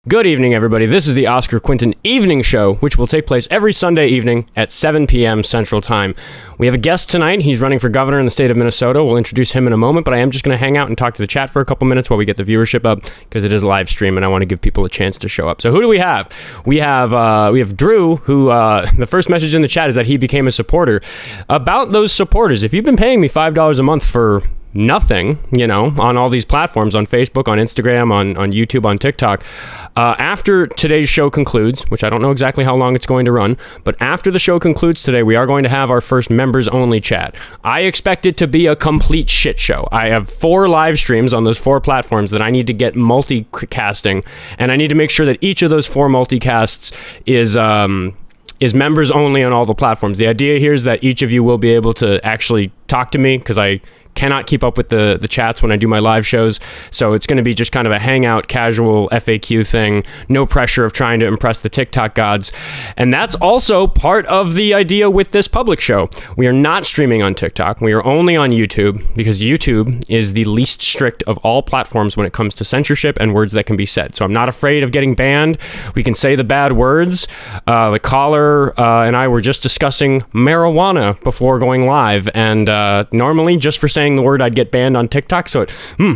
Good evening, everybody. This is the Oskar Quentin Evening Show, which will take place every Sunday evening at 7 p.m. Central Time. We have a guest tonight. He's running for governor in the state of Minnesota. We'll introduce him in a moment, but I am just going to hang out and talk to the chat for a couple minutes while we get the viewership up, because it is a live stream and I want to give people a chance to show up. So who do we have? We have Drew, who the first message in the chat is that he became a supporter. About those supporters, if you've been paying me $5 a month for nothing, on all these platforms, on Facebook, on Instagram, on YouTube, on TikTok, after today's show concludes, which I don't know exactly how long it's going to run, but after the show concludes today, we are going to have our first members only chat. I expect it to be a complete shit show. I have 4 live streams on those 4 platforms that I need to get multicasting, and I need to make sure that each of those 4 multicasts is members only on all the platforms. The idea here is that each of you will be able to actually talk to me, because I cannot keep up with the chats when I do my live shows. So it's going to be just kind of a hangout, casual FAQ thing. No pressure of trying to impress the TikTok gods. And that's also part of the idea with this public show. We are not streaming on TikTok. We are only on YouTube, because YouTube is the least strict of all platforms when it comes to censorship and words that can be said. So I'm not afraid of getting banned. We can say the bad words. The caller and I were just discussing marijuana before going live. And normally, just for saying the word, I'd get banned on TikTok, so it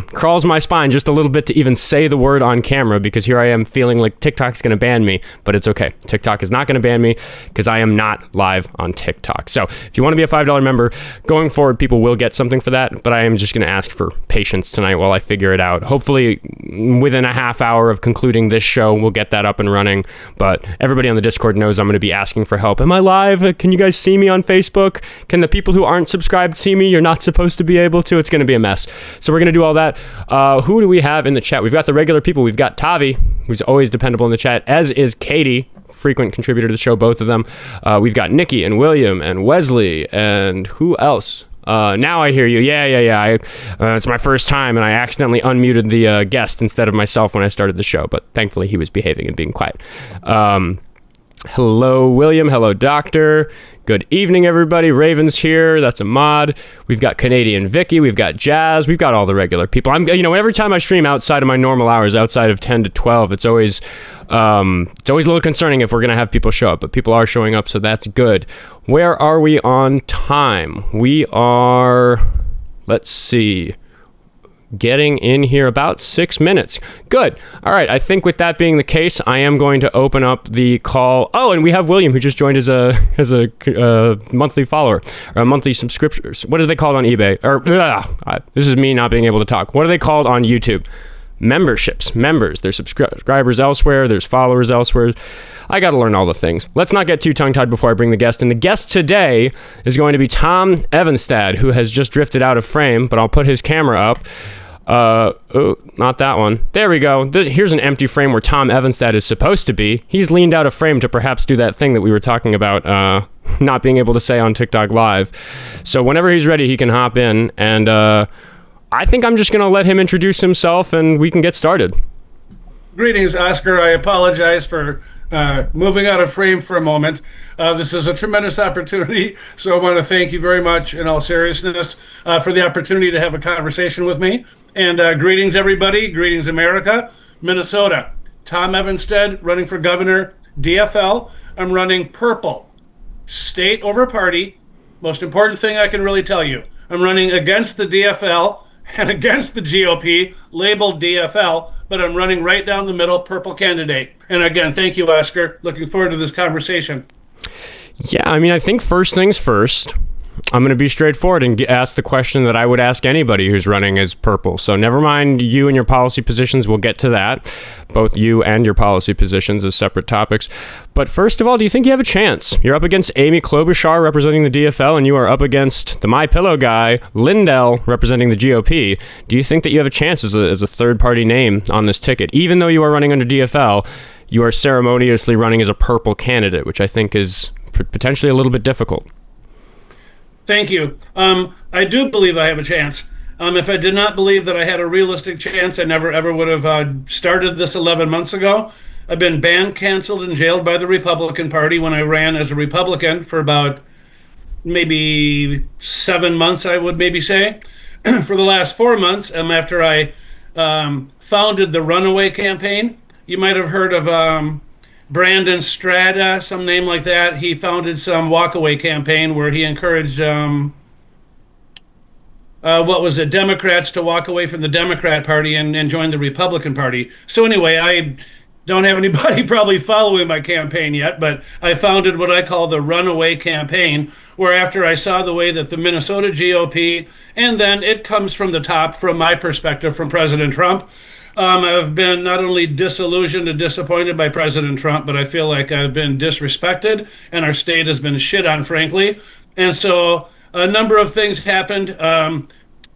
crawls my spine just a little bit to even say the word on camera, because here I am feeling like TikTok's going to ban me, but it's okay. TikTok is not going to ban me, because I am not live on TikTok. So if you want to be a $5 member, going forward, people will get something for that, but I am just going to ask for patience tonight while I figure it out. Hopefully, within a half hour of concluding this show, we'll get that up and running, but everybody on the Discord knows I'm going to be asking for help. Am I live? Can you guys see me on Facebook? Can the people who aren't subscribed see me? You're not supposed to be able to. It's going to be a mess. So we're going to do all that. Who do we have in the chat? We've got the regular people. We've got Tavi, who's always dependable in the chat, as is Katie, frequent contributor to the show, both of them. We've got Nikki and William and Wesley, and who else? Now I hear you. Yeah. It's my first time, and I accidentally unmuted the guest instead of myself when I started the show, but thankfully he was behaving and being quiet. Hello, William. Hello, Doctor. Good evening, everybody. Raven's here. That's a mod. We've got Canadian Vicky. We've got Jazz. We've got all the regular people. Every time I stream outside of my normal hours, outside of 10 to 12, it's always a little concerning if we're going to have people show up, but people are showing up, so that's good. Where are we on time? We are, let's see, getting in here about 6 minutes. Good. All right. I think with that being the case, I am going to open up the call. Oh, and we have William, who just joined as a monthly follower, or a monthly subscription. What are they called on eBay? Or this is me not being able to talk. What are they called on YouTube? Memberships. Members. There's subscribers elsewhere. There's followers elsewhere. I got to learn all the things. Let's not get too tongue-tied before I bring the guest in. The guest today is going to be Tom Evanstad, who has just drifted out of frame, but I'll put his camera up. Not that one. There we go. Here's an empty frame where Tom Evanstad is supposed to be. He's leaned out of frame to perhaps do that thing that we were talking about, not being able to say on TikTok Live. So whenever he's ready, he can hop in, and I think I'm just going to let him introduce himself, and we can get started. Greetings, Oscar. I apologize for moving out of frame for a moment. This is a tremendous opportunity, so I want to thank you very much, in all seriousness, for the opportunity to have a conversation with me. And greetings, everybody. Greetings, America. Minnesota. Tom Evanstad, running for governor, DFL. I'm running purple. State over party. Most important thing I can really tell you. I'm running against the DFL and against the GOP, labeled DFL, but I'm running right down the middle, purple candidate. And again, thank you, Oscar. Looking forward to this conversation. Yeah, I think first things first, I'm going to be straightforward and ask the question that I would ask anybody who's running as purple. So never mind you and your policy positions. We'll get to that. Both you and your policy positions as separate topics. But first of all, do you think you have a chance? You're up against Amy Klobuchar representing the DFL, and you are up against the MyPillow guy, Lindell, representing the GOP. Do you think that you have a chance as a third-party name on this ticket? Even though you are running under DFL, you are ceremoniously running as a purple candidate, which I think is potentially a little bit difficult. Thank you. I do believe I have a chance. If I did not believe that I had a realistic chance, I never ever would have started this 11 months ago. I've been banned, canceled, and jailed by the Republican Party when I ran as a Republican for about maybe 7 months, I would maybe say. For the last 4 months, after I founded the Runaway campaign, you might have heard of Brandon Strada, some name like that. He founded some walkaway campaign where he encouraged what was it, Democrats to walk away from the Democrat Party and join the Republican Party. So anyway, I don't have anybody probably following my campaign yet, but I founded what I call the Runaway Campaign, where after I saw the way that the Minnesota GOP, and then it comes from the top, from my perspective, from President Trump, I've been not only disillusioned and disappointed by President Trump, but I feel like I've been disrespected and our state has been shit on, frankly. And so a number of things happened.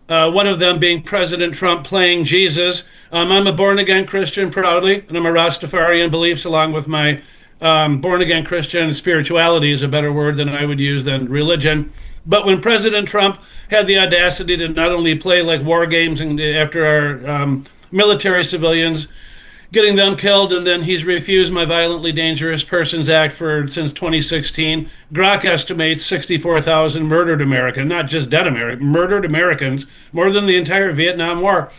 One of them being President Trump playing Jesus. I'm a born-again Christian proudly, and I'm a Rastafarian beliefs along with my born-again Christian spirituality is a better word than I would use than religion. But when President Trump had the audacity to not only play like war games and after our military civilians, getting them killed, and then he's refused my Violently Dangerous Persons Act since 2016. Grok estimates 64,000 murdered Americans, not just dead Americans, murdered Americans, more than the entire Vietnam War.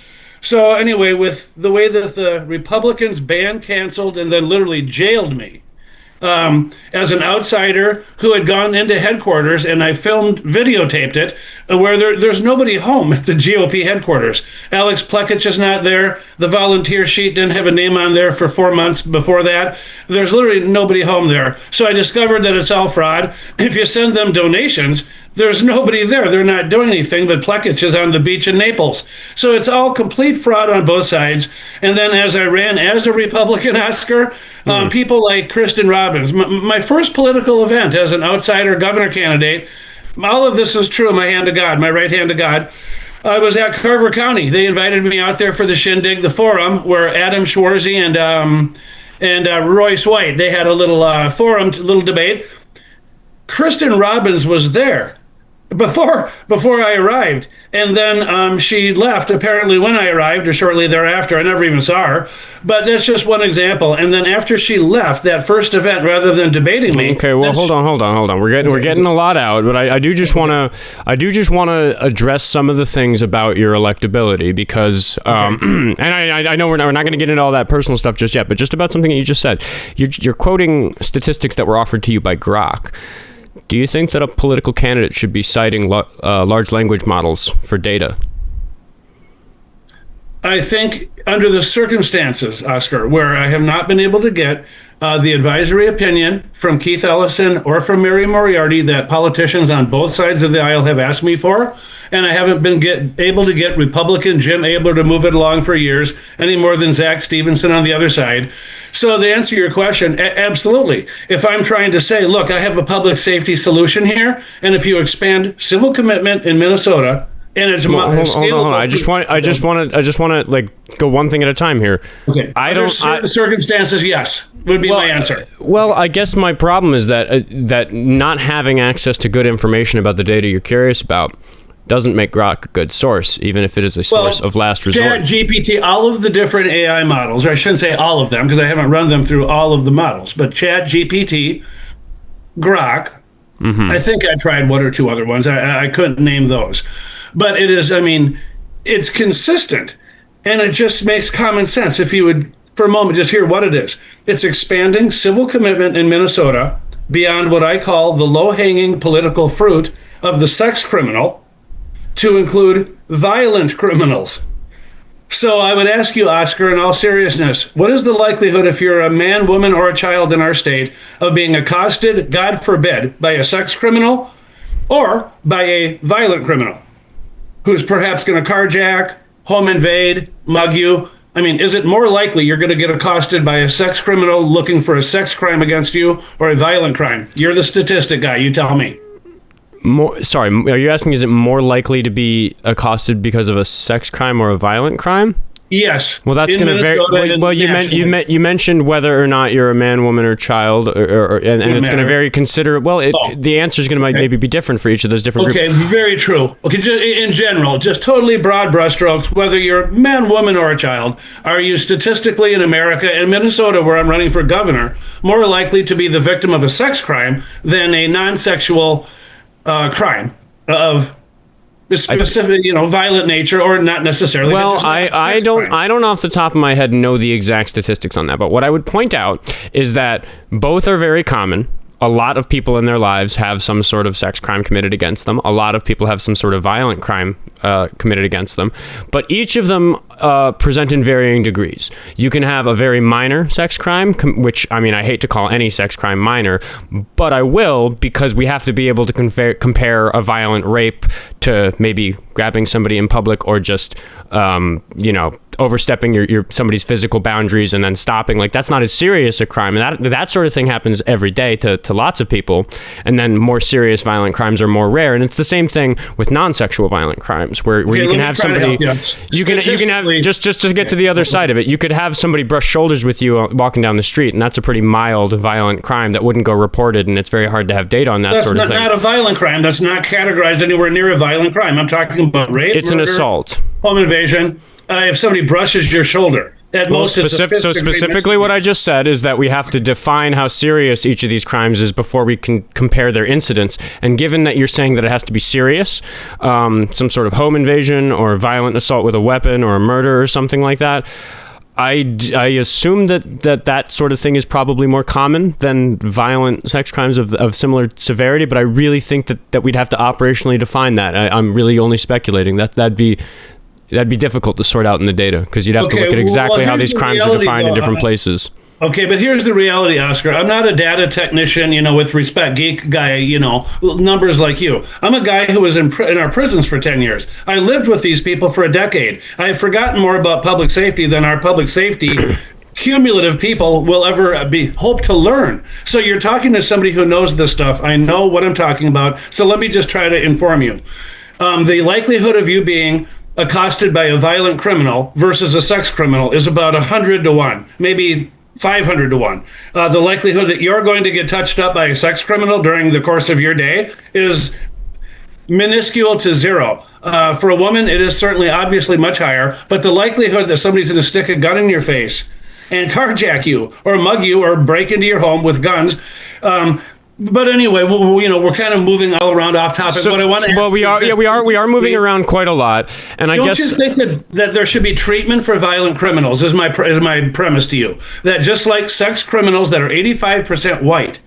So anyway, with the way that the Republicans banned, canceled, and then literally jailed me, as an outsider who had gone into headquarters, and I videotaped it, where there's nobody home at the GOP headquarters. Alex Plekich is not there. The volunteer sheet didn't have a name on there for 4 months before that. There's literally nobody home there. So I discovered that it's all fraud. If you send them donations, there's nobody there. They're not doing anything, but Plekich is on the beach in Naples. So it's all complete fraud on both sides. And then as I ran as a Republican, Oscar, people like Kristen Robbins, my first political event as an outsider governor candidate, all of this is true, my hand to God, my right hand to God. I was at Carver County. They invited me out there for the shindig, the forum, where Adam Schwarzy and Royce White, they had a little forum, little debate. Kristen Robbins was there before I arrived, and then she left apparently when I arrived or shortly thereafter. I never even saw her, but that's just one example. And then after she left that first event, rather than debating me, okay, well, hold on. We're getting a lot out, but I do just want to address some of the things about your electability because, and I know we're not going to get into all that personal stuff just yet, but just about something that you just said, you're quoting statistics that were offered to you by Grok. Do you think that a political candidate should be citing large language models for data? I think under the circumstances, Oscar, where I have not been able to get the advisory opinion from Keith Ellison or from Mary Moriarty that politicians on both sides of the aisle have asked me for, and I haven't been able to get Republican Jim Abler to move it along for years, any more than Zach Stevenson on the other side. So to answer your question, absolutely. If I'm trying to say, look, I have a public safety solution here, and if you expand civil commitment in Minnesota, and it's hold on. I just want to like go one thing at a time here. Okay. Under certain circumstances, yes, would be my answer. Well, I guess my problem is that not having access to good information about the data you're curious about doesn't make Grok a good source, even if it is a source of last resort. ChatGPT, all of the different AI models, or I shouldn't say all of them because I haven't run them through all of the models, but ChatGPT, Grok, I think I tried one or two other ones. I couldn't name those. But it is, it's consistent, and it just makes common sense. If you would, for a moment, just hear what it is. It's expanding civil commitment in Minnesota beyond what I call the low-hanging political fruit of the sex criminal to include violent criminals. So I would ask you, Oscar, in all seriousness, what is the likelihood if you're a man, woman, or a child in our state of being accosted, God forbid, by a sex criminal or by a violent criminal who's perhaps going to carjack, home invade, mug you? Is it more likely you're going to get accosted by a sex criminal looking for a sex crime against you or a violent crime? You're the statistic guy. You tell me. Sorry, are you asking, is it more likely to be accosted because of a sex crime or a violent crime? Yes. Well, that's going to vary. Well, you mentioned whether or not you're a man, woman, or child, and it's going to vary considerably. Well, the answer is going to maybe be different for each of those different groups. Okay, very true. Okay, just in general, just totally broad brushstrokes, whether you're a man, woman, or a child, are you statistically in America, in Minnesota, where I'm running for governor, more likely to be the victim of a sex crime than a non-sexual crime of the specific, violent nature, or not necessarily. Well, I don't off the top of my head know the exact statistics on that, but what I would point out is that both are very common. A lot of people in their lives have some sort of sex crime committed against them. A lot of people have some sort of violent crime committed against them. But each of them present in varying degrees. You can have a very minor sex crime, which, I mean, I hate to call any sex crime minor, but I will, because we have to be able to compare a violent rape to maybe grabbing somebody in public, or just, overstepping your somebody's physical boundaries and then stopping. Like, that's not as serious a crime, and that sort of thing happens every day to lots of people. And then more serious violent crimes are more rare, and it's the same thing with non-sexual violent crimes, where you can have somebody, you can have, just to get to the other side of it, you could have somebody brush shoulders with you walking down the street, and that's a pretty mild violent crime that wouldn't go reported, and it's very hard to have data on that sort of thing. That's not a violent crime. That's not categorized anywhere near a violent crime. I'm talking about rape, it's murder, an assault, home invasion. If somebody brushes your shoulder, specifically what I just said is that we have to define how serious each of these crimes is before we can compare their incidence. And given that you're saying that it has to be serious, some sort of home invasion or violent assault with a weapon or a murder or something like that, I assume that sort of thing is probably more common than violent sex crimes of similar severity, but I really think that we'd have to operationally define that. I'm really only speculating. That'd be difficult to sort out in the data, because you'd have to look at exactly how these crimes are defined in different places. Okay, but here's the reality, Oskar. I'm not a data technician, with respect, geek guy, numbers like you. I'm a guy who was in our prisons for 10 years. I lived with these people for a decade. I've forgotten more about public safety than our public safety cumulative people will ever hope to learn. So you're talking to somebody who knows this stuff. I know what I'm talking about. So let me just try to inform you. The likelihood of you being accosted by a violent criminal versus a sex criminal is about 100 to 1, maybe 500 to 1. The likelihood that you're going to get touched up by a sex criminal during the course of your day is minuscule to 0. For a woman, it is certainly obviously much higher, but the likelihood that somebody's going to stick a gun in your face and carjack you or mug you or break into your home with guns, but anyway, we're kind of moving all around off topic. So, what I want to well, we are moving around quite a lot, and I guess you think that there should be treatment for violent criminals? Is my premise to you that just like sex criminals that are 85% white,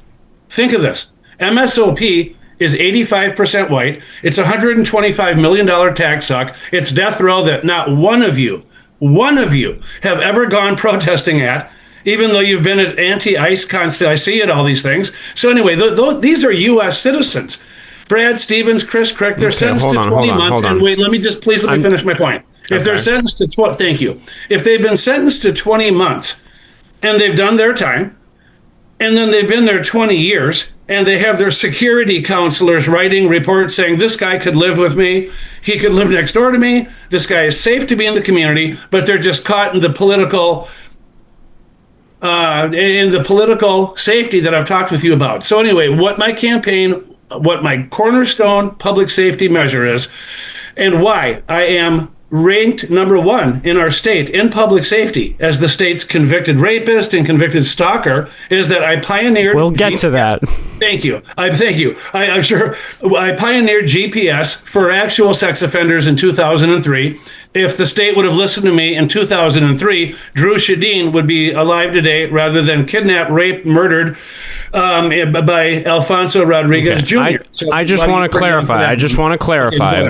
think of this: MSOP is 85% white. It's $125 million tax suck. It's death row that not one of you have ever gone protesting at. Even though you've been at anti-ICE constantly, I see it, all these things. So anyway, these are U.S. citizens. Brad Stevens, Chris Crick, they're sentenced to 20 months. And wait, let me finish my point. If they're sentenced to thank you. If they've been sentenced to 20 months and they've done their time, and then they've been there 20 years, and they have their security counselors writing reports saying, this guy could live with me, he could live next door to me, this guy is safe to be in the community, but they're just caught in the political safety that I've talked with you about. So anyway, what my cornerstone public safety measure is, and why I am ranked number 1 in our state in public safety as the state's convicted rapist and convicted stalker, is that I pioneered. We'll get to that. Thank you. I'm sure I pioneered GPS for actual sex offenders in 2003. If the state would have listened to me in 2003, Drew Shadeen would be alive today rather than kidnapped, raped, murdered by Alfonso Rodriguez Jr. I just want to clarify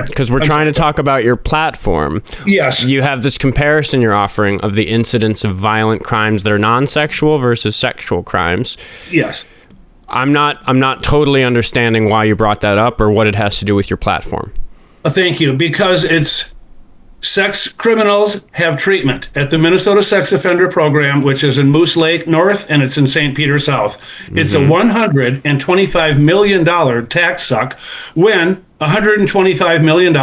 because we're trying to talk about your platform. Yes. You have this comparison you're offering of the incidence of violent crimes that are non-sexual versus sexual crimes. Yes. I'm not totally understanding why you brought that up or what it has to do with your platform. Thank you. Because it's sex criminals have treatment at the Minnesota Sex Offender Program, which is in Moose Lake North, and it's in St. Peter South. It's a $125 million tax suck when $125 million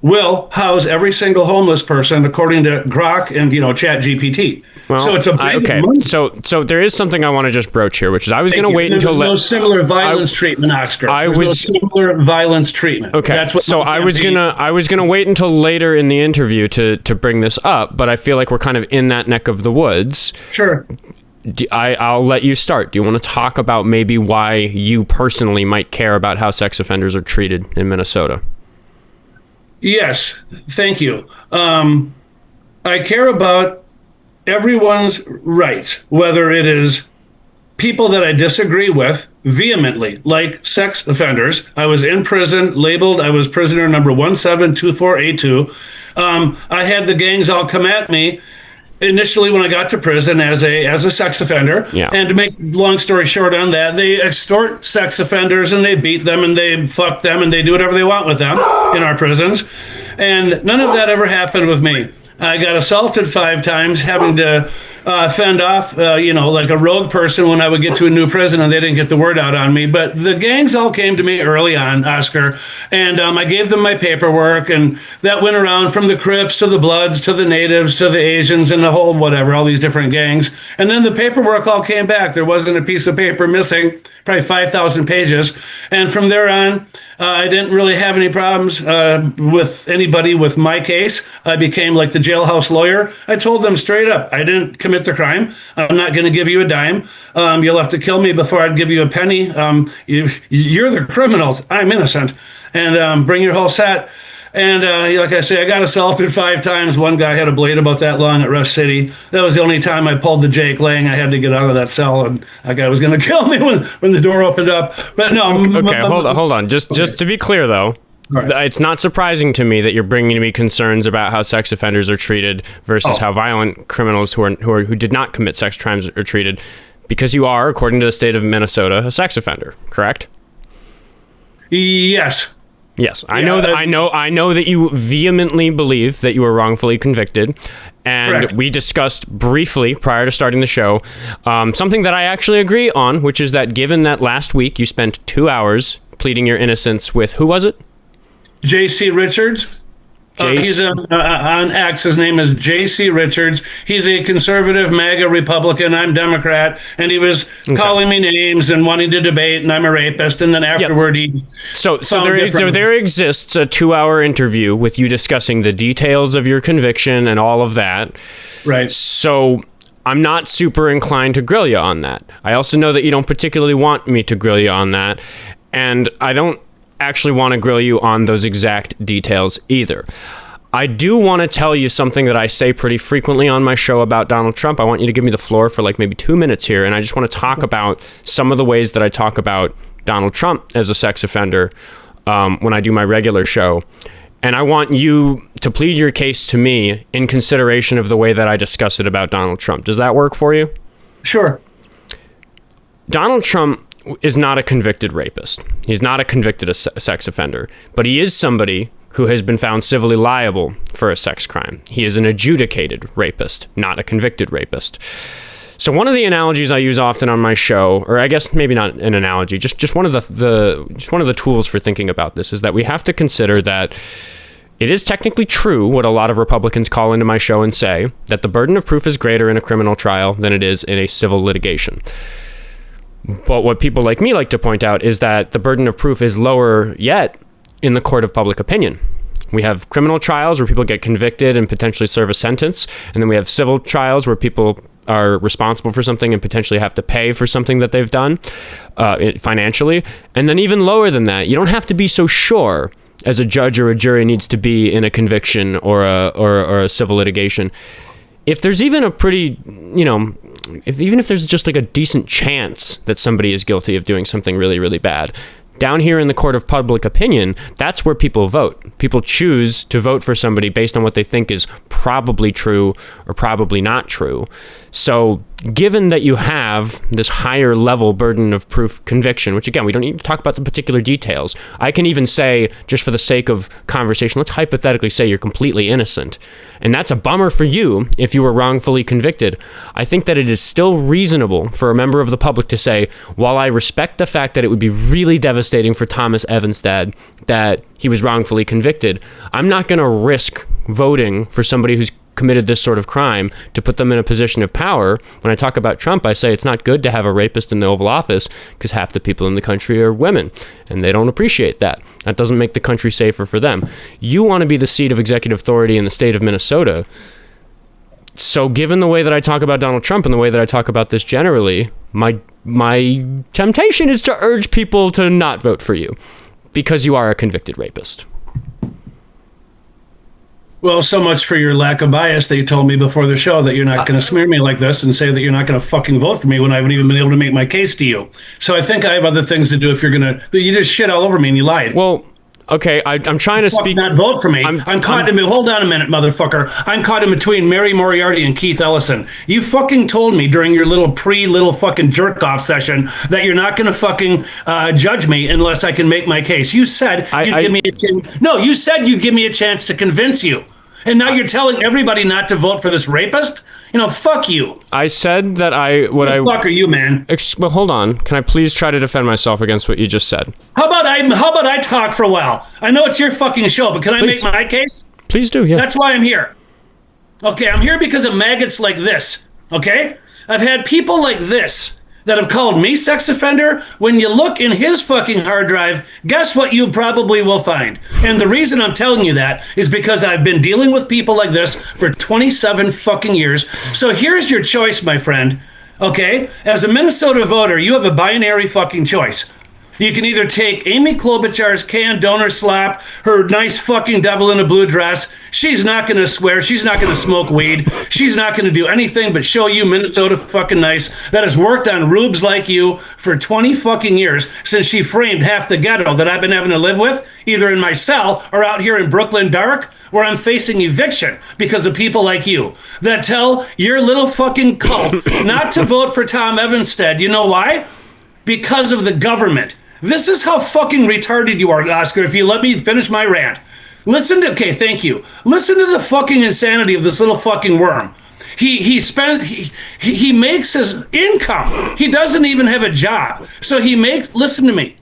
will house every single homeless person, according to Grok and Chat GPT. Well, so it's a big money. So there is something I want to just broach here, which is I was going to wait until no similar violence treatment, Oskar. No similar violence treatment. Okay. That's what I was gonna wait until later in the interview to bring this up, but I feel like we're kind of in that neck of the woods. Sure. I'll let you start. Do you want to talk about maybe why you personally might care about how sex offenders are treated in Minnesota? Yes, thank you. I care about everyone's rights, whether it is people that I disagree with vehemently, like sex offenders. I was in prison, labeled, I was prisoner number 172482. I had the gangs all come at me initially when I got to prison as a sex offender. Yeah. And to make long story short on that, they extort sex offenders and they beat them and they fuck them and they do whatever they want with them in our prisons. And none of that ever happened with me. I got assaulted 5 times, having to fend off, like a rogue person when I would get to a new prison and they didn't get the word out on me. But the gangs all came to me early on, Oscar, and I gave them my paperwork, and that went around from the Crips to the Bloods to the Natives to the Asians and the whole whatever, all these different gangs. And then the paperwork all came back. There wasn't a piece of paper missing, probably 5,000 pages. And from there on, I didn't really have any problems with anybody with my case. I became like the jailhouse lawyer. I told them straight up, I didn't commit the crime. I'm not going to give you a dime. You'll have to kill me before I'd give you a penny. You're the criminals. I'm innocent. And bring your whole set. And like I say, I got assaulted 5 times. One guy had a blade about that long at Rush City. That was the only time I pulled the Jake Lang. I had to get out of that cell, and that guy was going to kill me when the door opened up. But no. Okay, hold on. Just to be clear, though, right. It's not surprising to me that you're bringing to me concerns about how sex offenders are treated versus how violent criminals who did not commit sex crimes are treated, because you are, according to the state of Minnesota, a sex offender. Correct? Yes. Yes, I know that you vehemently believe that you were wrongfully convicted, and correct. We discussed briefly prior to starting the show something that I actually agree on, which is that given that last week you spent 2 hours pleading your innocence with, who was it? J.C. Richards. He's on X. His name is J.C. Richards. He's a conservative MAGA Republican. I'm Democrat. And he was calling me names and wanting to debate, and I'm a rapist. And then afterward, he... So there exists a 2-hour interview with you discussing the details of your conviction and all of that. Right. So I'm not super inclined to grill you on that. I also know that you don't particularly want me to grill you on that. And I don't actually want to grill you on those exact details either. I do want to tell you something that I say pretty frequently on my show about Donald Trump. I want you to give me the floor for like maybe 2 minutes here, and I just want to talk about some of the ways that I talk about Donald Trump as a sex offender when I do my regular show. And I want you to plead your case to me in consideration of the way that I discuss it about Donald Trump. Does that work for you? Sure. Donald Trump is not a convicted rapist. He's not a convicted sex offender, but he is somebody who has been found civilly liable for a sex crime. He is an adjudicated rapist, not a convicted rapist. So one of the analogies I use often on my show, or I guess maybe not an analogy, just one of the tools for thinking about this, is that we have to consider that it is technically true what a lot of Republicans call into my show and say, that the burden of proof is greater in a criminal trial than it is in a civil litigation. But what people like me like to point out is that the burden of proof is lower yet in the court of public opinion. We have criminal trials where people get convicted and potentially serve a sentence, and then we have civil trials where people are responsible for something and potentially have to pay for something that they've done financially. And then even lower than that, you don't have to be so sure as a judge or a jury needs to be in a conviction or a civil litigation. If there's even a pretty, even if there's just like a decent chance that somebody is guilty of doing something really, really bad, down here in the court of public opinion, that's where people vote. People choose to vote for somebody based on what they think is probably true or probably not true. So given that you have this higher level burden of proof conviction, which again, we don't need to talk about the particular details. I can even say, just for the sake of conversation, let's hypothetically say you're completely innocent. And that's a bummer for you if you were wrongfully convicted. I think that it is still reasonable for a member of the public to say, while I respect the fact that it would be really devastating for Thomas Evenstad that he was wrongfully convicted, I'm not going to risk voting for somebody who's committed this sort of crime to put them in a position of power. When I talk about Trump, I say it's not good to have a rapist in the Oval Office because half the people in the country are women and they don't appreciate that. That doesn't make the country safer for them. You want to be the seat of executive authority in the state of Minnesota. So given the way that I talk about Donald Trump and the way that I talk about this generally, my temptation is to urge people to not vote for you because you are a convicted rapist. Well, so much for your lack of bias that you told me before the show that you're not going to smear me like this and say that you're not going to fucking vote for me when I haven't even been able to make my case to you. So I think I have other things to do if you're going to... You just shit all over me and you lied. Well, okay, I'm trying to speak... Not vote for me. I'm caught in... Hold on a minute, motherfucker. I'm caught in between Mary Moriarty and Keith Ellison. You fucking told me during your little fucking jerk-off session that you're not going to fucking judge me unless I can make my case. You said you'd give me a chance... No, you said you'd give me a chance to convince you. And now you're telling everybody not to vote for this rapist? Fuck you. I said that fuck are you, man? Well, hold on. Can I please try to defend myself against what you just said? How about I talk for a while? I know it's your fucking show, but can I make my case? Please do, yeah. That's why I'm here. Okay, I'm here because of maggots like this, okay? I've had people like this that have called me sex offender. When you look in his fucking hard drive, guess what you probably will find? And the reason I'm telling you that is because I've been dealing with people like this for 27 fucking years. So here's your choice, my friend. Okay? As a Minnesota voter, you have a binary fucking choice. You can either take Amy Klobuchar's canned donor slap, her nice fucking devil in a blue dress. She's not going to swear. She's not going to smoke weed. She's not going to do anything but show you Minnesota fucking nice that has worked on rubes like you for 20 fucking years since she framed half the ghetto that I've been having to live with, either in my cell or out here in Brooklyn Dark, where I'm facing eviction because of people like you that tell your little fucking cult not to vote for Tom Evanstead. You know why? Because of the government. This is how fucking retarded you are, Oscar, if you let me finish my rant. Okay, thank you. Listen to the fucking insanity of this little fucking worm. He makes his income. He doesn't even have a job. So listen to me.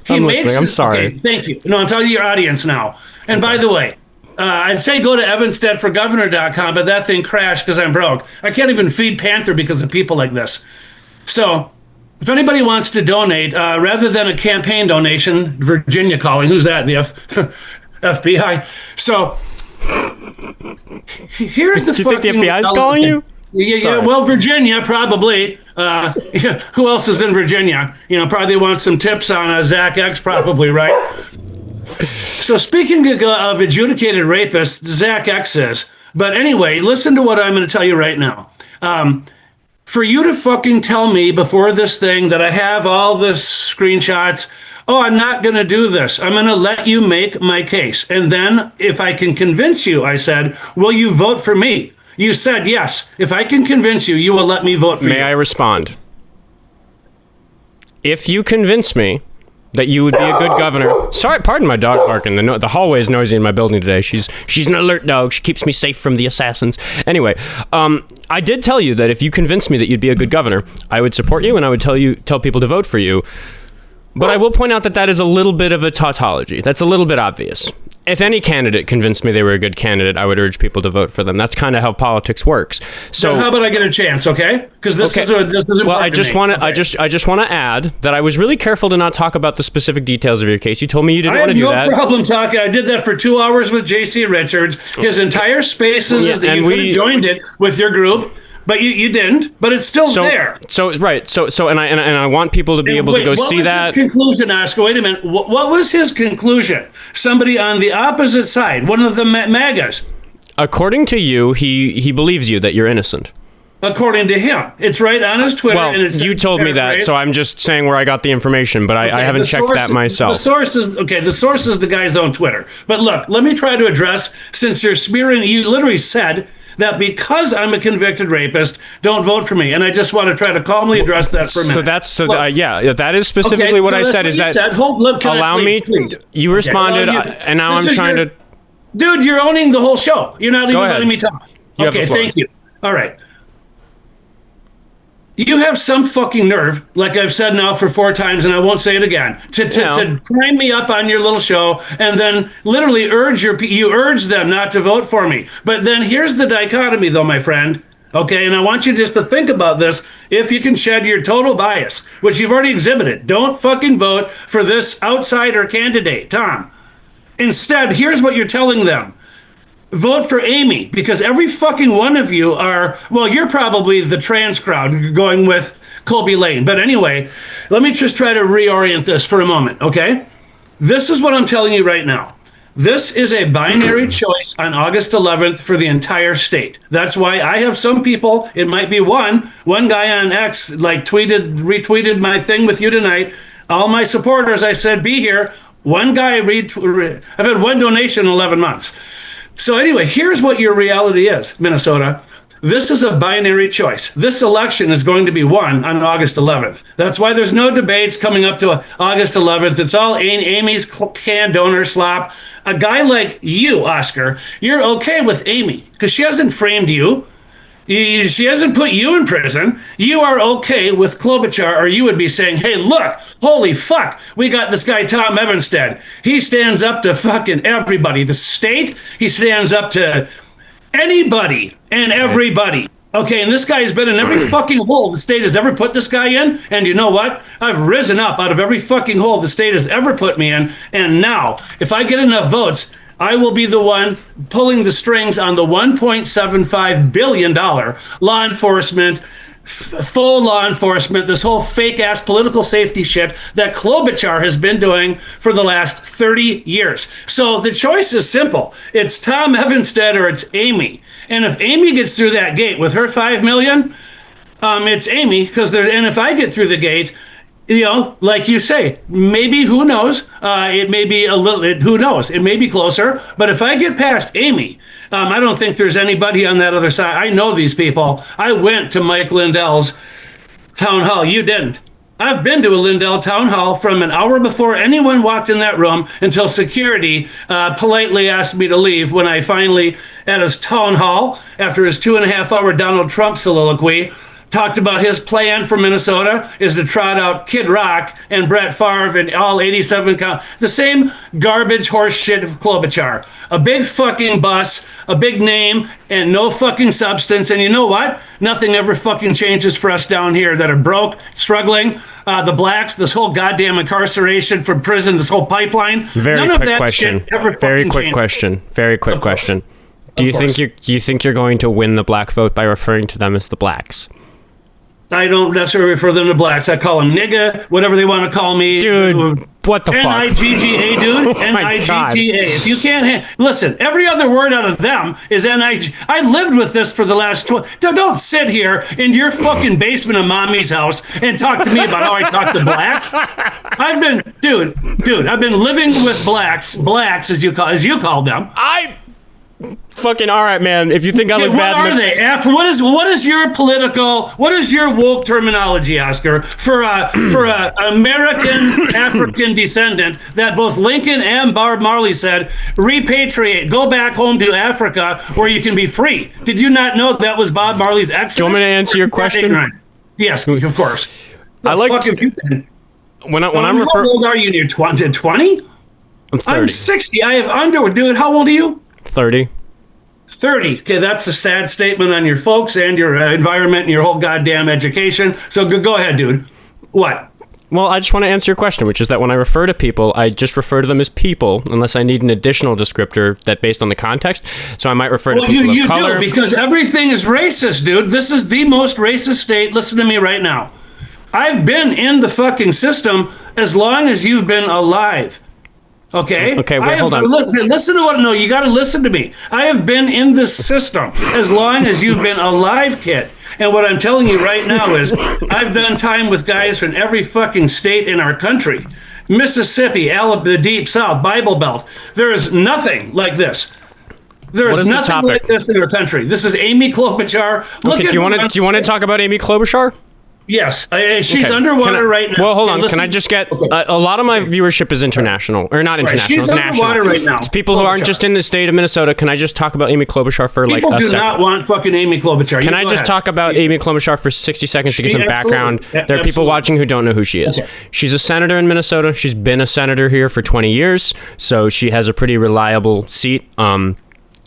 I'm sorry. Okay, thank you. No, I'm telling you your audience now. And by the way, I'd say go to evansteadforgovernor.com, but that thing crashed because I'm broke. I can't even feed Panther because of people like this. So... if anybody wants to donate, rather than a campaign donation, Virginia calling, who's that? The FBI. So here's the. Do you think the FBI is calling you? Yeah. Well, Virginia probably. Who else is in Virginia? Probably want some tips on Zach X. Probably, right? So speaking of adjudicated rapists, Zach X is. But anyway, listen to what I'm going to tell you right now. For you to fucking tell me before this thing that I have all the screenshots, I'm not going to do this. I'm going to let you make my case. And then if I can convince you, I said, will you vote for me? You said, yes. If I can convince you, you will let me vote for you. May I respond? If you convince me that you would be a good governor. Sorry, pardon my dog barking. The hallway is noisy in my building today. She's an alert dog. She keeps me safe from the assassins. Anyway, I did tell you that if you convinced me that you'd be a good governor, I would support you and I would tell people to vote for you. But I will point out that is a little bit of a tautology. That's a little bit obvious. If any candidate convinced me they were a good candidate, I would urge people to vote for them. That's kind of how politics works. So how about I get a chance, okay? Because this is important. Well, I just want to add that I was really careful to not talk about the specific details of your case. You told me you didn't want to do that. I have no problem talking. I did that for 2 hours with J.C. Richards. His entire spaces is that you could have joined it with your group. But you didn't. But it's still there. So right. So and I want people to be able to go see that. What was his conclusion, Oscar? Wait a minute. What was his conclusion? Somebody on the opposite side, one of the MAGAs. According to you, he believes you that you're innocent. According to him, it's right on his Twitter. Well, and you told me that, so I'm just saying where I got the information, but I haven't checked that myself. The source is the guy's own Twitter. But look, let me try to address, since you're smearing. You literally said that because I'm a convicted rapist, don't vote for me. And I just want to try to calmly address that for a minute. That is specifically what I said. Is that allow me? Please. You responded, and now I'm trying to. Dude, you're owning the whole show. You're not even letting me talk. Okay, thank you. All right. You have some fucking nerve, like I've said now for 4 times, and I won't say it again, to prime me up on your little show and then literally you urge them not to vote for me. But then here's the dichotomy, though, my friend. Okay, and I want you just to think about this if you can shed your total bias, which you've already exhibited. Don't fucking vote for this outsider candidate, Tom. Instead, here's what you're telling them. Vote for Amy, because every fucking one of you you're probably the trans crowd going with Colby Lane. But anyway, let me just try to reorient this for a moment, okay? This is what I'm telling you right now. This is a binary choice on August 11th for the entire state. That's why I have some people, it might be one guy on X like retweeted my thing with you tonight. All my supporters, I said, be here. One guy, I've had one donation in 11 months. So anyway, here's what your reality is, Minnesota. This is a binary choice. This election is going to be won on August 11th. That's why there's no debates coming up to August 11th. It's all Amy's canned donor slop. A guy like you, Oscar, you're okay with Amy because she hasn't framed you. She hasn't put you in prison. You are okay with Klobuchar, or you would be saying, hey, look, holy fuck, we got this guy, Tom Evanstead. He stands up to fucking everybody. The state, he stands up to anybody and everybody. Okay, and this guy has been in every fucking hole the state has ever put this guy in. And you know what? I've risen up out of every fucking hole the state has ever put me in. And now, if I get enough votes, I will be the one pulling the strings on the $1.75 billion law enforcement, full law enforcement, this whole fake ass political safety shit that Klobuchar has been doing for the last 30 years. So the choice is simple. It's Tom Evanstead or it's Amy. And if Amy gets through that gate with her 5 million, it's Amy, and if I get through the gate, you know, like you say, maybe, who knows? It may be a little, who knows? It may be closer. But if I get past Amy, I don't think there's anybody on that other side. I know these people. I went to Mike Lindell's town hall. You didn't. I've been to a Lindell town hall from an hour before anyone walked in that room until security politely asked me to leave when I finally, at his town hall, after his 2.5-hour Donald Trump soliloquy, talked about his plan for Minnesota is to trot out Kid Rock and Brett Favre and all 87 counties. The same garbage horse shit of Klobuchar. A big fucking bus, a big name, and no fucking substance. And you know what? Nothing ever fucking changes for us down here that are broke, struggling. The blacks, this whole goddamn incarceration from prison, this whole pipeline. Very quick question. Very quick question. Very quick question. Do you think you're going to win the black vote by referring to them as the blacks? I don't necessarily refer them to blacks. I call them nigga, whatever they want to call me. Dude, what the fuck? N-I-G-G-A, dude. N-I-G-G-A. If you can't... listen, every other word out of them is N-I-G... I lived with this for the last... Don't sit here in your fucking basement of mommy's house and talk to me about how I talk to blacks. I've been... Dude, I've been living with blacks, as you call them. Fucking all right, man. If you think I look bad, what are they? What is your political? What is your woke terminology, Oscar, for a American African descendant that both Lincoln and Bob Marley said repatriate, go back home to Africa where you can be free? Did you not know that was Bob Marley's exodus? Do you want me to answer your question? Yes, of course. I like to, when I'm referring. How old are you? You're 20? I'm 30. I'm 60. I have underwear. Dude, how old are you? 30. 30. Okay, that's a sad statement on your folks and your environment and your whole goddamn education. So go ahead, dude. What? Well, I just want to answer your question, which is that when I refer to people, I just refer to them as people, unless I need an additional descriptor that based on the context. So I might refer to people of color. You do, because everything is racist, dude. This is the most racist state. Listen to me right now. I've been in the fucking system as long as you've been alive. Okay, wait, hold on. Listen to what... No, you got to listen to me. I have been in this system as long as you've been alive, kid. And what I'm telling you right now is I've done time with guys from every fucking state in our country. Mississippi, Alabama, the Deep South, Bible Belt. There is nothing like this. There is nothing like this in our country. This is Amy Klobuchar. Okay, do you want to talk about Amy Klobuchar? Yes, she's underwater right now. Well, hold on. Can I just get... a lot of my viewership is international. Or not international, she's it's national. Underwater right now. It's people who aren't just in the state of Minnesota. Can I just talk about Amy Klobuchar for like a second? People do not want fucking Amy Klobuchar. Can I just talk about Amy Klobuchar for 60 seconds to give some background? There are people watching who don't know who she is. Okay. She's a senator in Minnesota. She's been a senator here for 20 years. So she has a pretty reliable seat.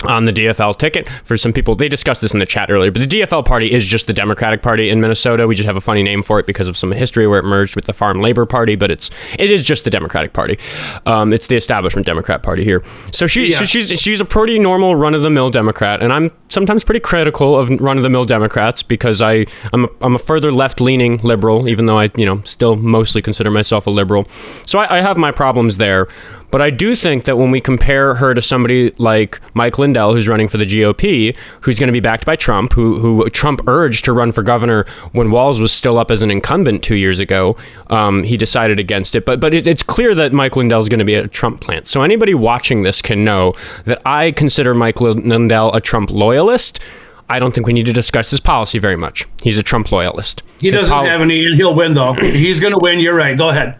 On the DFL ticket. For some people, they discussed this in the chat earlier, but the DFL party is just the Democratic Party in Minnesota. We just have a funny name for it because of some history where it merged with the Farm Labor Party, but it is just the Democratic Party. It's the establishment Democrat Party here. So she's a pretty normal run-of-the-mill Democrat, and I'm sometimes pretty critical of run-of-the-mill Democrats because I'm a further left-leaning liberal, even though I still mostly consider myself a liberal. So I have my problems there. But I do think that when we compare her to somebody like Mike Lindell, who's running for the GOP, who's going to be backed by Trump, who Trump urged to run for governor when Walz was still up as an incumbent 2 years ago, he decided against it. But it's clear that Mike Lindell is going to be a Trump plant. So anybody watching this can know that I consider Mike Lindell a Trump loyalist. I don't think we need to discuss his policy very much. He's a Trump loyalist. He doesn't have any, and he'll win, though. He's going to win. You're right. Go ahead.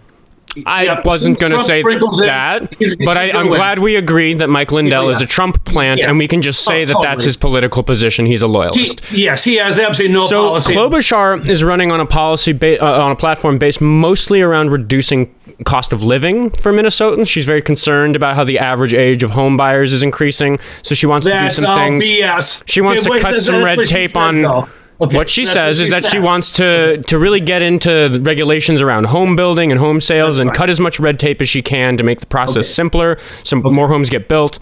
I wasn't going to say that, but I'm glad we agreed that Mike Lindell is a Trump plant, and we can just say that that's his political position. He's a loyalist. He has absolutely no policy. So Klobuchar is running on a policy on a platform based mostly around reducing cost of living for Minnesotans. She's very concerned about how the average age of home buyers is increasing, so she wants to do some things. BS. She wants to cut some red tape on. Okay, what she says is that she wants to really get into the regulations around home building and home sales and cut as much red tape as she can to make the process simpler, so more homes get built.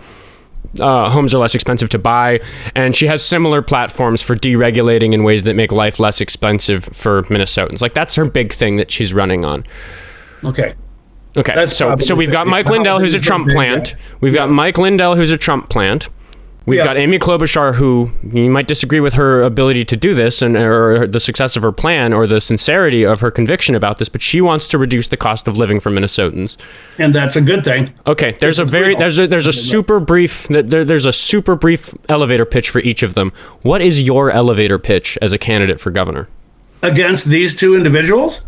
Homes are less expensive to buy, and she has similar platforms for deregulating in ways that make life less expensive for Minnesotans. Like, that's her big thing that she's running on. Okay. So we've got Mike Lindell, who's a Trump plant. We've got Mike Lindell, who's a Trump plant. We've got Amy Klobuchar, who you might disagree with her ability to do this or the success of her plan or the sincerity of her conviction about this, but she wants to reduce the cost of living for Minnesotans. And that's a good thing. Okay, there's a super brief elevator pitch for each of them. What is your elevator pitch as a candidate for governor? Against these two individuals?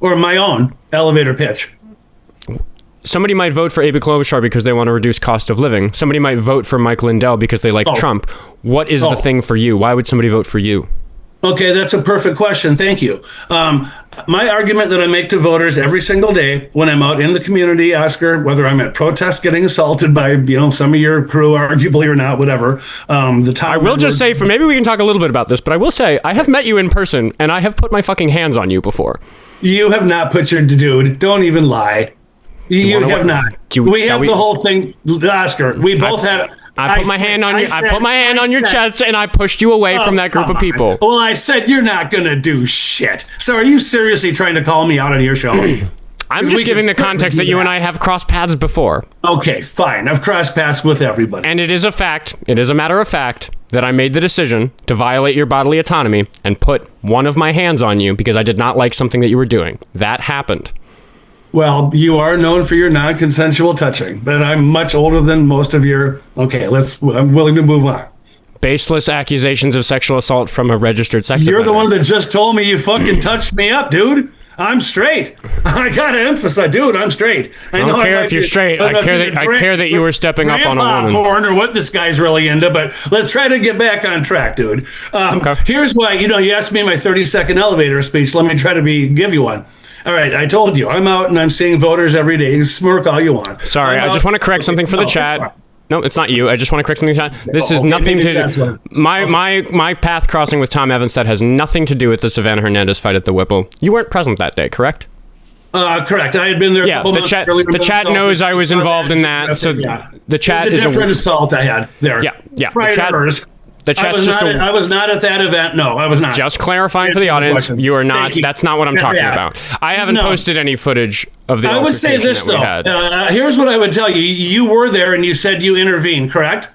Or my own elevator pitch? Somebody might vote for Amy Klobuchar because they want to reduce cost of living. Somebody might vote for Mike Lindell because they like Trump. What is the thing for you? Why would somebody vote for you? Okay, that's a perfect question. Thank you. My argument that I make to voters every single day when I'm out in the community, Oscar, whether I'm at protests getting assaulted by some of your crew, arguably or not, whatever. I will just say, maybe we can talk a little bit about this, but I will say I have met you in person and I have put my fucking hands on you before. You have not put your dude. Don't even lie. You have not. We have the whole thing, Oscar. We both have. I put my hand on you. I put my hand on your chest, and I pushed you away from that group of people. Well, I said you're not gonna do shit. So, are you seriously trying to call me out on your show? I'm just giving the context that you and I have crossed paths before. Okay, fine. I've crossed paths with everybody, and it is a fact. It is a matter of fact that I made the decision to violate your bodily autonomy and put one of my hands on you because I did not like something that you were doing. That happened. Well, you are known for your non-consensual touching, but I'm much older than most of your... Okay, I'm willing to move on. Baseless accusations of sexual assault from a registered sex You're offender. the one that just told me you fucking touched me up, dude. I'm straight. I gotta emphasize, dude, I'm straight. I don't care if you're straight. I care that you were stepping up on a woman. Porn or what this guy's really into, but let's try to get back on track, dude. Okay. Here's why, you asked me my 30-second elevator speech. Let me try to give you one. All right, I told you, I'm out and I'm seeing voters every day. You smirk all you want. Sorry, I just want to correct something for the chat. No, it's not you. I just want to correct something. This is nothing to... My path crossing with Tom Evanstead has nothing to do with the Savannah Hernandez fight at the Whipple. You weren't present that day, correct? Correct. I had been there a couple months earlier. The chat knows I was involved in that, so the chat is a different assault I had there. Yeah. I was not at that event. No, I was not. Just clarifying for the audience, you are not. That's not what I'm talking about. I haven't posted any footage of the. I would say this though. Here's what I would tell you. You were there and you said you intervened, correct?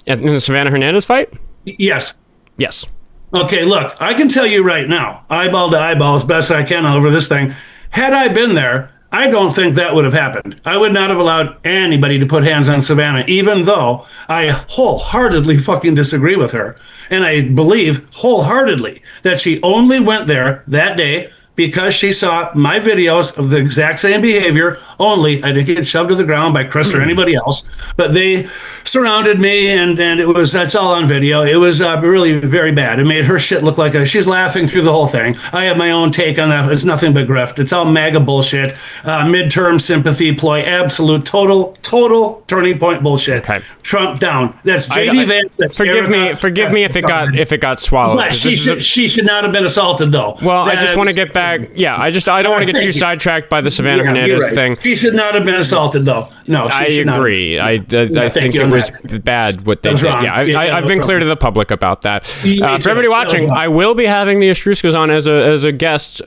In the Savannah Hernandez fight? Yes. Yes. Okay. Look, I can tell you right now, eyeball to eyeball, as best I can over this thing. Had I been there, I don't think that would have happened. I would not have allowed anybody to put hands on Savannah, even though I wholeheartedly fucking disagree with her. And I believe wholeheartedly that she only went there that day because she saw my videos of the exact same behavior, only I didn't get shoved to the ground by Chris or anybody else, but they surrounded me and that's all on video. It was really very bad. It made her shit look like she's laughing through the whole thing. I have my own take on that. It's nothing but grift. It's all MAGA bullshit, midterm sympathy ploy, absolute, total turning point bullshit. Okay. Trump down. That's JD Vance. That's forgive me if it got swallowed. But she should not have been assaulted though. Well, I just want to get back back. Yeah, I don't want to get too sidetracked by the Savannah Hernandez thing. She should not have been assaulted, though. No, I agree. I think it was bad what they did. Wrong. Yeah, I've been clear to the public about that. For everybody watching, I will be having the Ostruskos on as a guest,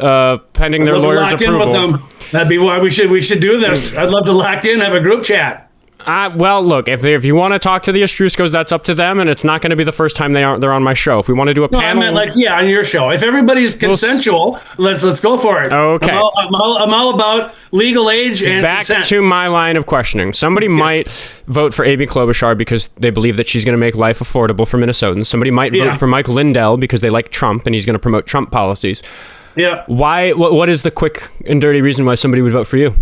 pending their lawyer's approval. That'd be why we should do this. I'd love to lock in, have a group chat. Well, look, if you want to talk to the Ostruskos, that's up to them, and it's not going to be the first time they're on my show. If we want to do a panel, I meant on your show. If everybody's consensual, let's go for it. Okay. I'm all about legal age and back consent. to my line of questioning. Somebody might vote for Amy Klobuchar because they believe that she's going to make life affordable for Minnesotans. Somebody might vote for Mike Lindell because they like Trump and he's going to promote Trump policies. Yeah. Why? What is the quick and dirty reason why somebody would vote for you?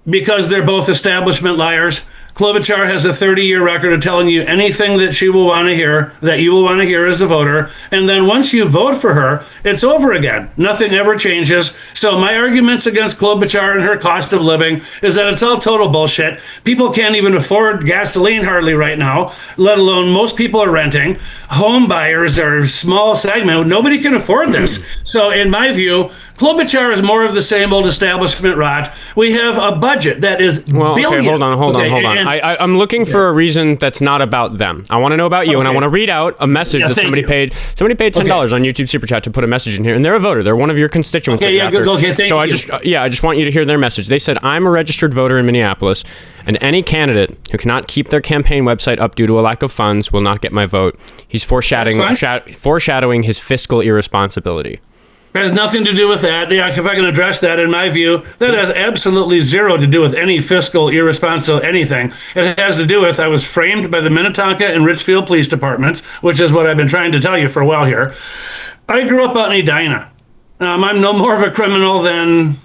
Because they're both establishment liars. Klobuchar has a 30-year record of telling you anything that she will want to hear, that you will want to hear as a voter. And then once you vote for her, it's over again. Nothing ever changes. So my arguments against Klobuchar and her cost of living is that it's all total bullshit. People can't even afford gasoline hardly right now, let alone most people are renting. Home buyers are a small segment. Nobody can afford this. So in my view, Klobuchar is more of the same old establishment rot. We have a budget that is billions. Okay, hold on. I'm looking for a reason that's not about them. I want to know about you, and I want to read out a message that somebody paid. Somebody paid $10 on YouTube Super Chat to put a message in here, and they're a voter. They're one of your constituents. Okay, thank you. I just want you to hear their message. They said, "I'm a registered voter in Minneapolis, and any candidate who cannot keep their campaign website up due to a lack of funds will not get my vote. He's foreshadowing his fiscal irresponsibility." It has nothing to do with that. Yeah, if I can address that, in my view, that has absolutely zero to do with any fiscal irresponsible anything. It has to do with I was framed by the Minnetonka and Richfield police departments, which is what I've been trying to tell you for a while here. I grew up out in Edina. I'm no more of a criminal than...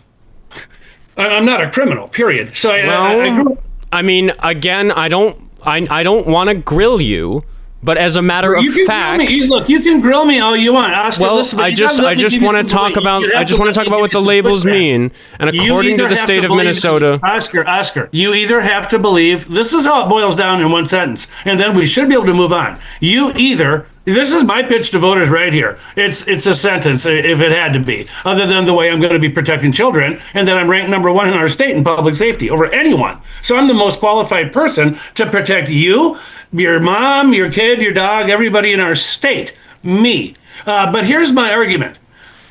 I'm not a criminal, period. So I grew up... I mean, again, I don't want to grill you. But as a matter of fact, look, you can grill me all you want, Oscar. Well, listen, I just want to talk about what the labels mean. And according to the state of Minnesota, Oscar, you either have to believe this is how it boils down in one sentence, and then we should be able to move on. This is my pitch to voters right here. It's a sentence, if it had to be, other than the way I'm going to be protecting children, and that I'm ranked number 1 in our state in public safety over anyone. So I'm the most qualified person to protect you, your mom, your kid, your dog, everybody in our state, me. But here's my argument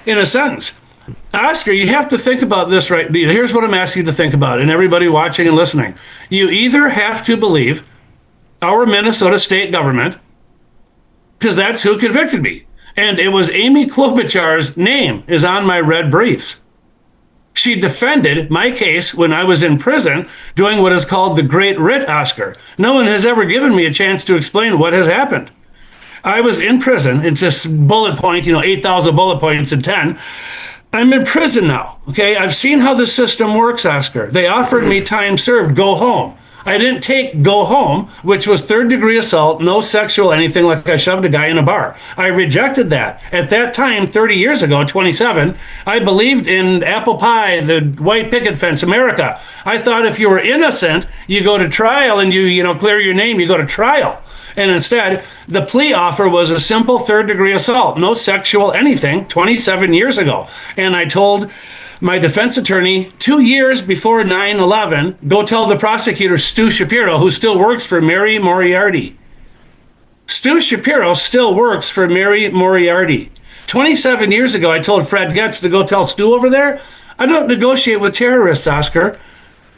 in a sentence. Oscar, you have to think about this right. Here's what I'm asking you to think about, and everybody watching and listening. You either have to believe our Minnesota state government, because that's who convicted me. And it was Amy Klobuchar's name is on my red briefs. She defended my case when I was in prison doing what is called the Great Writ, Oscar. No one has ever given me a chance to explain what has happened. I was in prison. It's just bullet point, 8,000 bullet points in 10. I'm in prison now, okay? I've seen how the system works, Oscar. They offered me time served, go home. I didn't take go home, which was 3rd-degree assault, no sexual anything, like I shoved a guy in a bar. I rejected that. At that time, 30 years ago, 27, I believed in apple pie, the white picket fence, America. I thought if you were innocent, you go to trial and you clear your name, you go to trial. And instead, the plea offer was a simple 3rd-degree assault, no sexual anything, 27 years ago. And I told my defense attorney 2 years before 9/11, go tell the prosecutor, Stu Shapiro, who still works for Mary Moriarty. Stu Shapiro still works for Mary Moriarty. 27 years ago, I told Fred Getz to go tell Stu over there, I don't negotiate with terrorists, Oscar.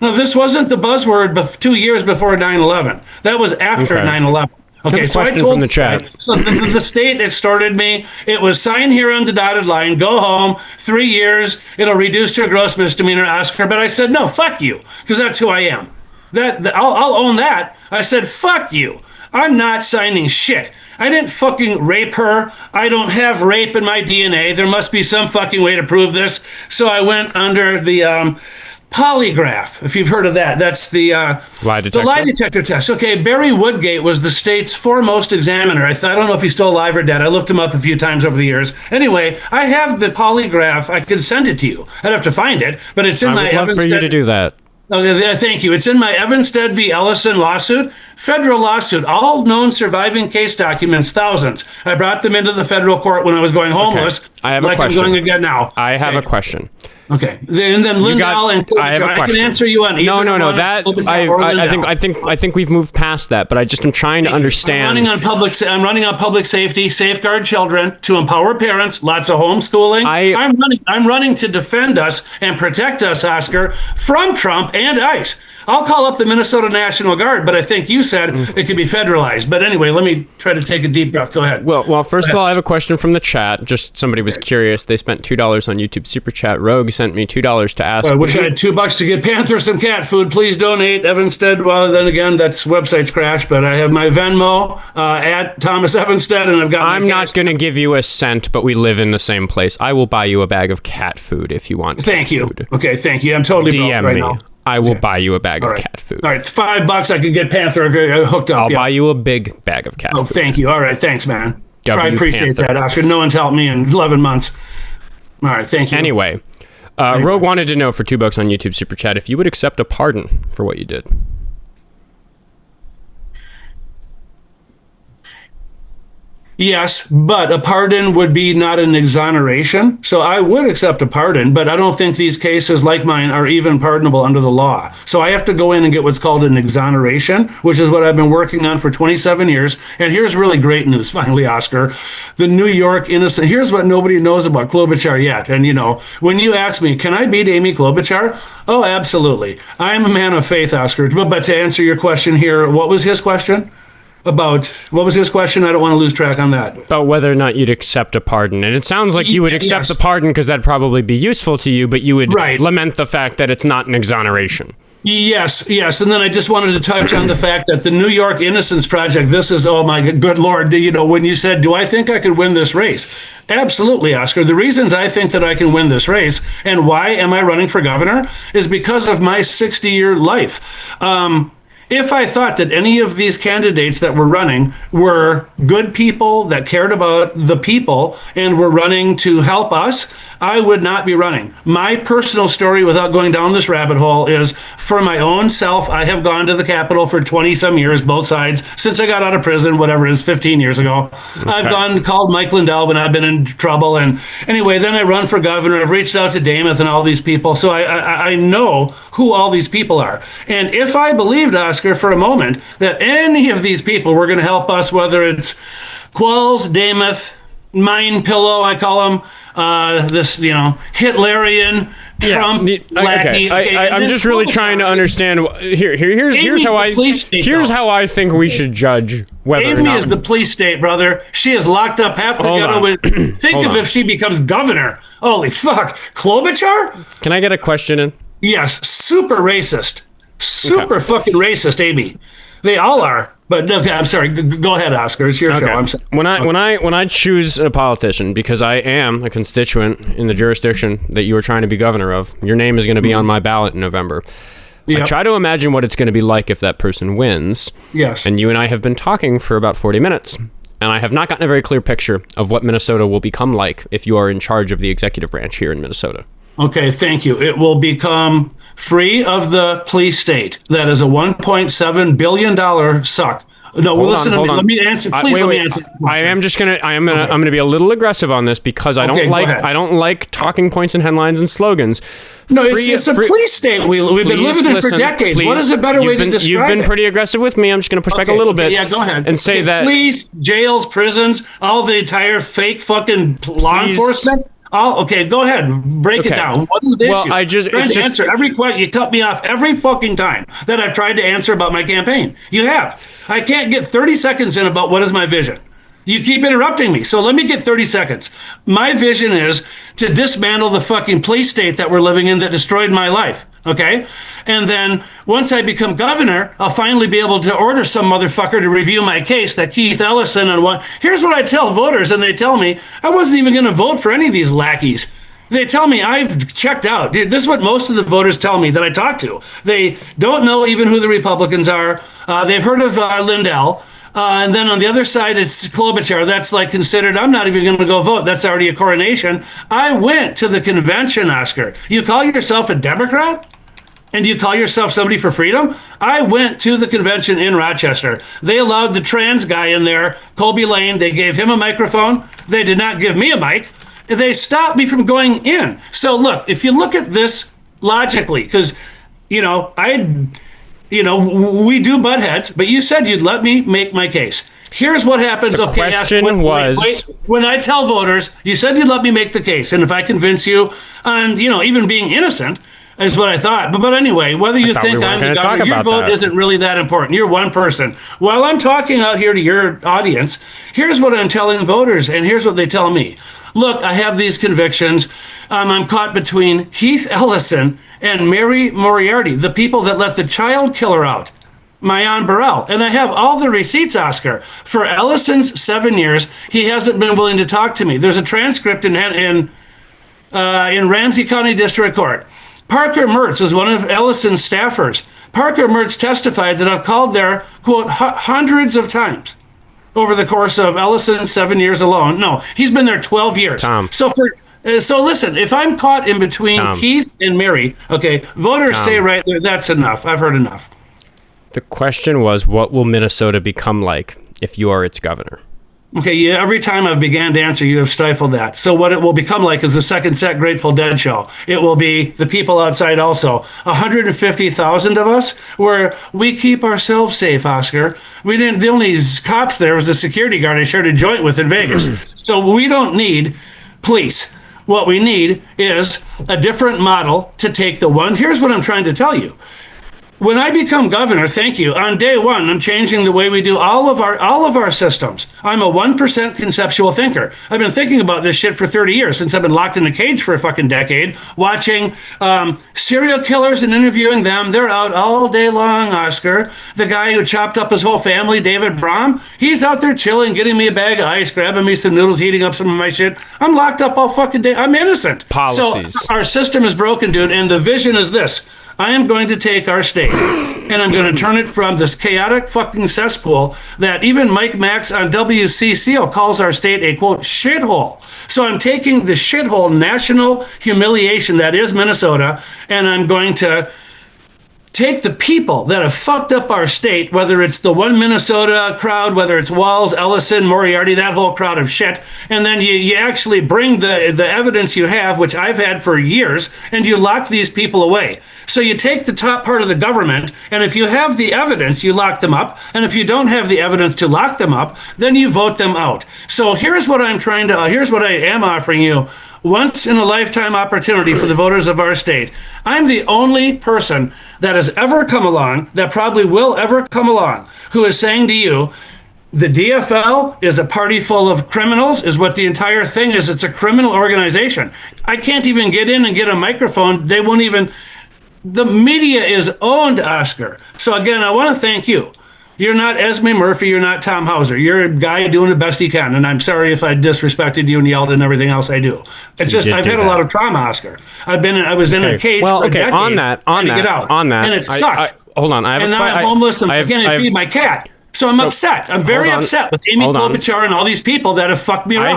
No, this wasn't the buzzword 2 years before 9/11. That was after 9/11. Okay, so I told from the chat. So the state extorted me. It was sign here on the dotted line, go home, 3 years, it'll reduce to a gross misdemeanor, Oscar. But I said, no, fuck you, because that's who I am. I'll own that. I said, fuck you. I'm not signing shit. I didn't fucking rape her. I don't have rape in my DNA. There must be some fucking way to prove this. So I went under the polygraph, if you've heard of that. That's the lie detector test. Okay, Barry Woodgate was the state's foremost examiner. I don't know if he's still alive or dead. I looked him up a few times over the years. Anyway, I have the polygraph. I could send it to you. I'd have to find it, but it's in my Evanston. I would love for you to do that. Okay, thank you. It's in my Evanstead v. Ellison lawsuit, federal lawsuit, all known surviving case documents, thousands. I brought them into the federal court when I was going homeless. Okay. I have a question. I'm going again now. I have a question. Okay. And then Lindell and Klobuchar, I can answer you on either. No. That I think we've moved past that, but I'm trying to understand. I'm running on public safety, safeguard children, to empower parents, lots of homeschooling. I'm running to defend us and protect us, Oscar, from Trump and ICE. I'll call up the Minnesota National Guard, but I think you said it could be federalized. But anyway, let me try to take a deep breath. Go ahead. Well, first of all, I have a question from the chat. Just somebody was curious. They spent $2 on YouTube Super Chat. Rogue sent me $2 to ask. I wish I had $2 to get Panther some cat food. Please donate. Evanstead. Well, then again, that's website's crashed. But I have my Venmo at Thomas Evanstead, and I've got. I'm not going to give you a cent, but we live in the same place. I will buy you a bag of cat food if you want. Thank you. Food. Okay, thank you. I'm totally broke right now. I will buy you a bag of cat food. All right, $5 I could get Panther hooked up. I'll buy you a big bag of cat food. Oh, thank you. All right, thanks, man. I appreciate that, Oscar. No one's helped me in 11 months. All right, thank you. Anyway, Rogue wanted to know for $2 on YouTube Super Chat if you would accept a pardon for what you did. Yes, but a pardon would be not an exoneration. So I would accept a pardon, but I don't think these cases like mine are even pardonable under the law. So I have to go in and get what's called an exoneration, which is what I've been working on for 27 years. And here's really great news, finally, Oscar. The New York innocent, here's what nobody knows about Klobuchar yet. And, when you ask me, can I beat Amy Klobuchar? Oh, absolutely. I'm a man of faith, Oscar. But to answer your question here, what was his question? I don't want to lose track on that. About whether or not you'd accept a pardon. And it sounds like you would accept the pardon because that'd probably be useful to you, but you would lament the fact that it's not an exoneration. Yes. And then I just wanted to touch on the fact that the New York Innocence Project, this is, oh my good Lord, when you said, do I think I could win this race? Absolutely, Oscar. The reasons I think that I can win this race and why am I running for governor is because of my 60-year life. If I thought that any of these candidates that were running were good people that cared about the people and were running to help us, I would not be running. My personal story, without going down this rabbit hole, is for my own self. I have gone to the Capitol for 20 some years, both sides, since I got out of prison, whatever it is, 15 years ago. Okay. I've called Mike Lindell when I've been in trouble. And anyway, then I run for governor. I've reached out to Dameth and all these people. So I know who all these people are. And if I believed, Oscar, for a moment, that any of these people were going to help us, whether it's Qualls, Dameth, Mind Pillow, I call them, Hitlerian, Trump, lackey. I'm just really trying to understand. Here's how I think we should judge whether or not. Amy is the police state, brother. She is locked up half the ghetto. Think of if she becomes governor. Holy fuck. Klobuchar? Can I get a question in? Yes. Super racist. Super fucking racist, Amy. They all are. But okay, I'm sorry. Go ahead, Oscar. It's your show. I'm sorry. When I choose a politician, because I am a constituent in the jurisdiction that you are trying to be governor of, your name is going to be on my ballot in November. Yep. I try to imagine what it's going to be like if that person wins. Yes. And you and I have been talking for about 40 minutes, and I have not gotten a very clear picture of what Minnesota will become like if you are in charge of the executive branch here in Minnesota. Okay, thank you. It will become free of the police state. That is a $1.7 billion suck. No, listen to me. Let me answer. Please let me answer. I'm gonna be a little aggressive on this because I don't like talking points and headlines and slogans. No, it's a police state. We've been living in for decades. What is a better way to describe it? You've been pretty aggressive with me. I'm just going to push back a little bit. Yeah, go ahead. And say that police, jails, prisons, all the entire fake fucking law enforcement. Oh, okay. Go ahead. Break it down. What is the issue? Answer every question. You cut me off every fucking time that I've tried to answer about my campaign. You have. I can't get 30 seconds in about what is my vision. You keep interrupting me. So let me get 30 seconds. My vision is to dismantle the fucking police state that we're living in that destroyed my life. Okay? And then once I become governor, I'll finally be able to order some motherfucker to review my case, that Keith Ellison and what. Here's what I tell voters, and they tell me I wasn't even going to vote for any of these lackeys. They tell me I've checked out. This is what most of the voters tell me that I talk to. They don't know even who the Republicans are. They've heard of Lindell. And then on the other side is Klobuchar. That's like considered, I'm not even going to go vote. That's already a coronation. I went to the convention, Oscar. You call yourself a Democrat? And do you call yourself somebody for freedom? I went to the convention in Rochester. They allowed the trans guy in there, Colby Lane. They gave him a microphone. They did not give me a mic. They stopped me from going in. So look, if you look at this logically, because, we do butt heads, but you said you'd let me make my case. Here's what happens. The question was... when I tell voters, you said you'd let me make the case. And if I convince you on, even being innocent, is what I thought. But anyway, whether you think I'm the governor, your vote isn't really that important. You're one person. While I'm talking out here to your audience, here's what I'm telling voters, and here's what they tell me. Look, I have these convictions. I'm caught between Keith Ellison and Mary Moriarty, the people that let the child killer out, Mayan Burrell. And I have all the receipts, Oscar. For Ellison's 7 years, he hasn't been willing to talk to me. There's a transcript in Ramsey County District Court. Parker Mertz is one of Ellison's staffers. Parker Mertz testified that I've called there, quote, hundreds of times over the course of Ellison's 7 years alone. No, he's been there 12 years. Tom. So listen, if I'm caught in between Keith and Mary, okay, voters say right there, that's enough. I've heard enough. The question was, what will Minnesota become like if you are its governor? Okay, yeah, every time I've began to answer, you have stifled that. So what it will become like is the second set Grateful Dead show. It will be the people outside also. 150,000 of us, where we keep ourselves safe, Oscar. The only cops there was a security guard I shared a joint with in Vegas. So we don't need police. What we need is a different model to take the one. Here's what I'm trying to tell you. When I become governor, thank you, on day one, I'm changing the way we do all of our systems. I'm a 1% conceptual thinker. I've been thinking about this shit for 30 years, since I've been locked in a cage for a fucking decade, watching serial killers and interviewing them. They're out all day long, Oscar. The guy who chopped up his whole family, David Brom, he's out there chilling, getting me a bag of ice, grabbing me some noodles, heating up some of my shit. I'm locked up all fucking day. I'm innocent. Policies. So our system is broken, dude, and the vision is this. I am going to take our state and I'm going to turn it from this chaotic fucking cesspool that even Mike Max on WCCO calls our state a, quote, shithole. So I'm taking the shithole national humiliation that is Minnesota, and I'm going to take the people that have fucked up our state, whether it's the One Minnesota crowd, whether it's Walz, Ellison, Moriarty, that whole crowd of shit, and then you actually bring the evidence you have, which I've had for years, and you lock these people away. So you take the top part of the government, and if you have the evidence, you lock them up, and if you don't have the evidence to lock them up, then you vote them out. So here's what I am offering you. Once in a lifetime opportunity for the voters of our state. I'm the only person that has ever come along, that probably will ever come along, who is saying to you, the DFL is a party full of criminals, is what the entire thing is. It's a criminal organization. I can't even get in and get a microphone. They won't even. The media is owned, Oscar. So again, I want to thank you. You're not Esme Murphy. You're not Tom Hauser. You're a guy doing the best he can. And I'm sorry if I disrespected you and yelled and everything else I do. It's just, I've had a lot of trauma, Oscar. I was in a cage for a decade on that, and it sucked. Hold on. And now I'm homeless and I can't even feed my cat. So I'm upset. I'm very upset with Amy Klobuchar and all these people that have fucked me around.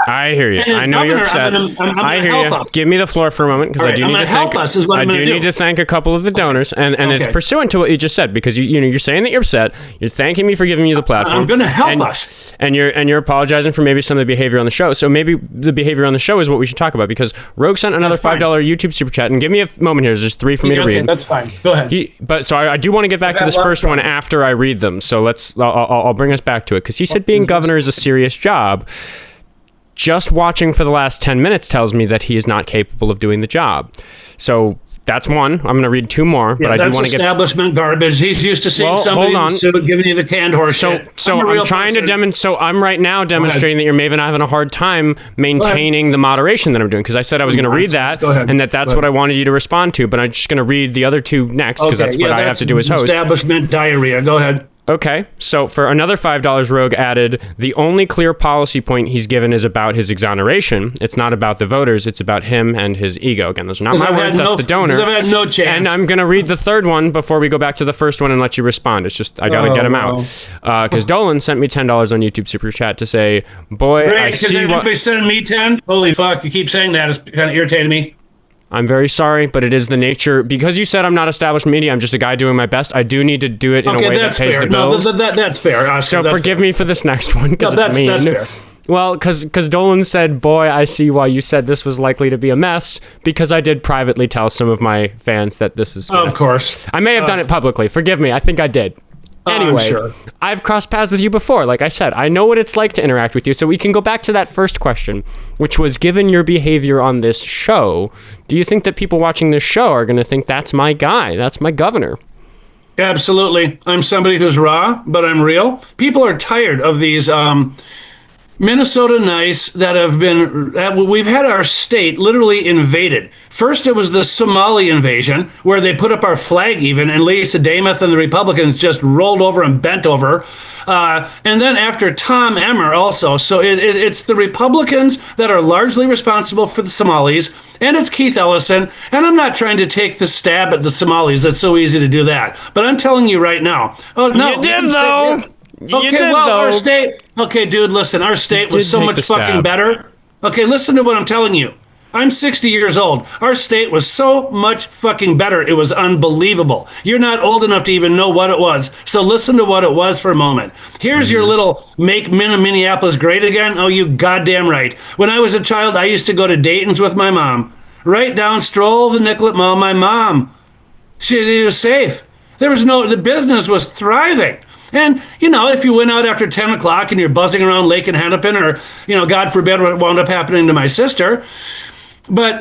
I hear you. I know you're upset. I hear you. Give me the floor for a moment, because I do need to thank. I do need to thank a couple of the donors, and it's pursuant to what you just said, because you're saying that you're upset. You're thanking me for giving you the platform. I'm going to help us. And you're apologizing for maybe some of the behavior on the show. So maybe the behavior on the show is what we should talk about, because Rogue sent another $5 YouTube super chat, and give me a moment here. There's just 3 for me to read. That's fine. Go ahead. So I do want to get back to this first one after I read them. So I'll bring us back to it, because he said being governor is a serious job. Just watching for the last 10 minutes tells me that he is not capable of doing the job. So that's one. I'm going to read 2 more, but I do want to get establishment garbage. He's used to seeing somebody in suit giving you the canned horse shit. So I'm trying to demonstrate. So I'm right now demonstrating that you're maybe not having a hard time maintaining the moderation that I'm doing, because I said I was going to read that, and that's what I wanted you to respond to. But I'm just going to read the other 2 next, because that's what I have to do as host. Establishment diarrhea. Go ahead. Okay, so for another $5, Rogue added, the only clear policy point he's given is about his exoneration. It's not about the voters, it's about him and his ego. Again, those are not my words, that's the donor. I've had no chance. And I'm going to read the 3rd one before we go back to the first one and let you respond. It's just, I got to get him out. Because Dolan sent me $10 on YouTube Super Chat to say, boy, I see what... Everybody sending me 10? Holy fuck, you keep saying that. It's kind of irritating me. I'm very sorry, but it is the nature. Because you said I'm not established media, I'm just a guy doing my best. I do need to do it in a way that pays the bills. That's fair, Oscar. So forgive me for this next one, because it's mean. That's fair. Well, because Dolan said, boy, I see why you said this was likely to be a mess, because I did privately tell some of my fans that this is Of course. I may have done it publicly. Forgive me. I think I did. Anyway, sure. I've crossed paths with you before. Like I said, I know what it's like to interact with you. So we can go back to that first question, which was, given your behavior on this show, do you think that people watching this show are going to think that's my guy? That's my governor? Absolutely. I'm somebody who's raw, but I'm real. People are tired of these Minnesota nice that have been, we've had our state literally invaded. First, it was the Somali invasion, where they put up our flag even, and Lisa Damath and the Republicans just rolled over and bent over. And then after Tom Emmer also. So it's the Republicans that are largely responsible for the Somalis, and it's Keith Ellison. And I'm not trying to take the stab at the Somalis. That's so easy to do that. But I'm telling you right now. Oh, no. You did, though. Our state. Okay, dude, listen. Our state was so much fucking better. Okay, listen to what I'm telling you. I'm 60 years old. Our state was so much fucking better. It was unbelievable. You're not old enough to even know what it was. So listen to what it was for a moment. Here's your little make Minneapolis great again. Oh, you goddamn right. When I was a child, I used to go to Dayton's with my mom. Right down, stroll the Nicollet Mall. My mom, she was safe. The business was thriving. And, if you went out after 10 o'clock and you're buzzing around Lake and Hennepin, or, God forbid what wound up happening to my sister. But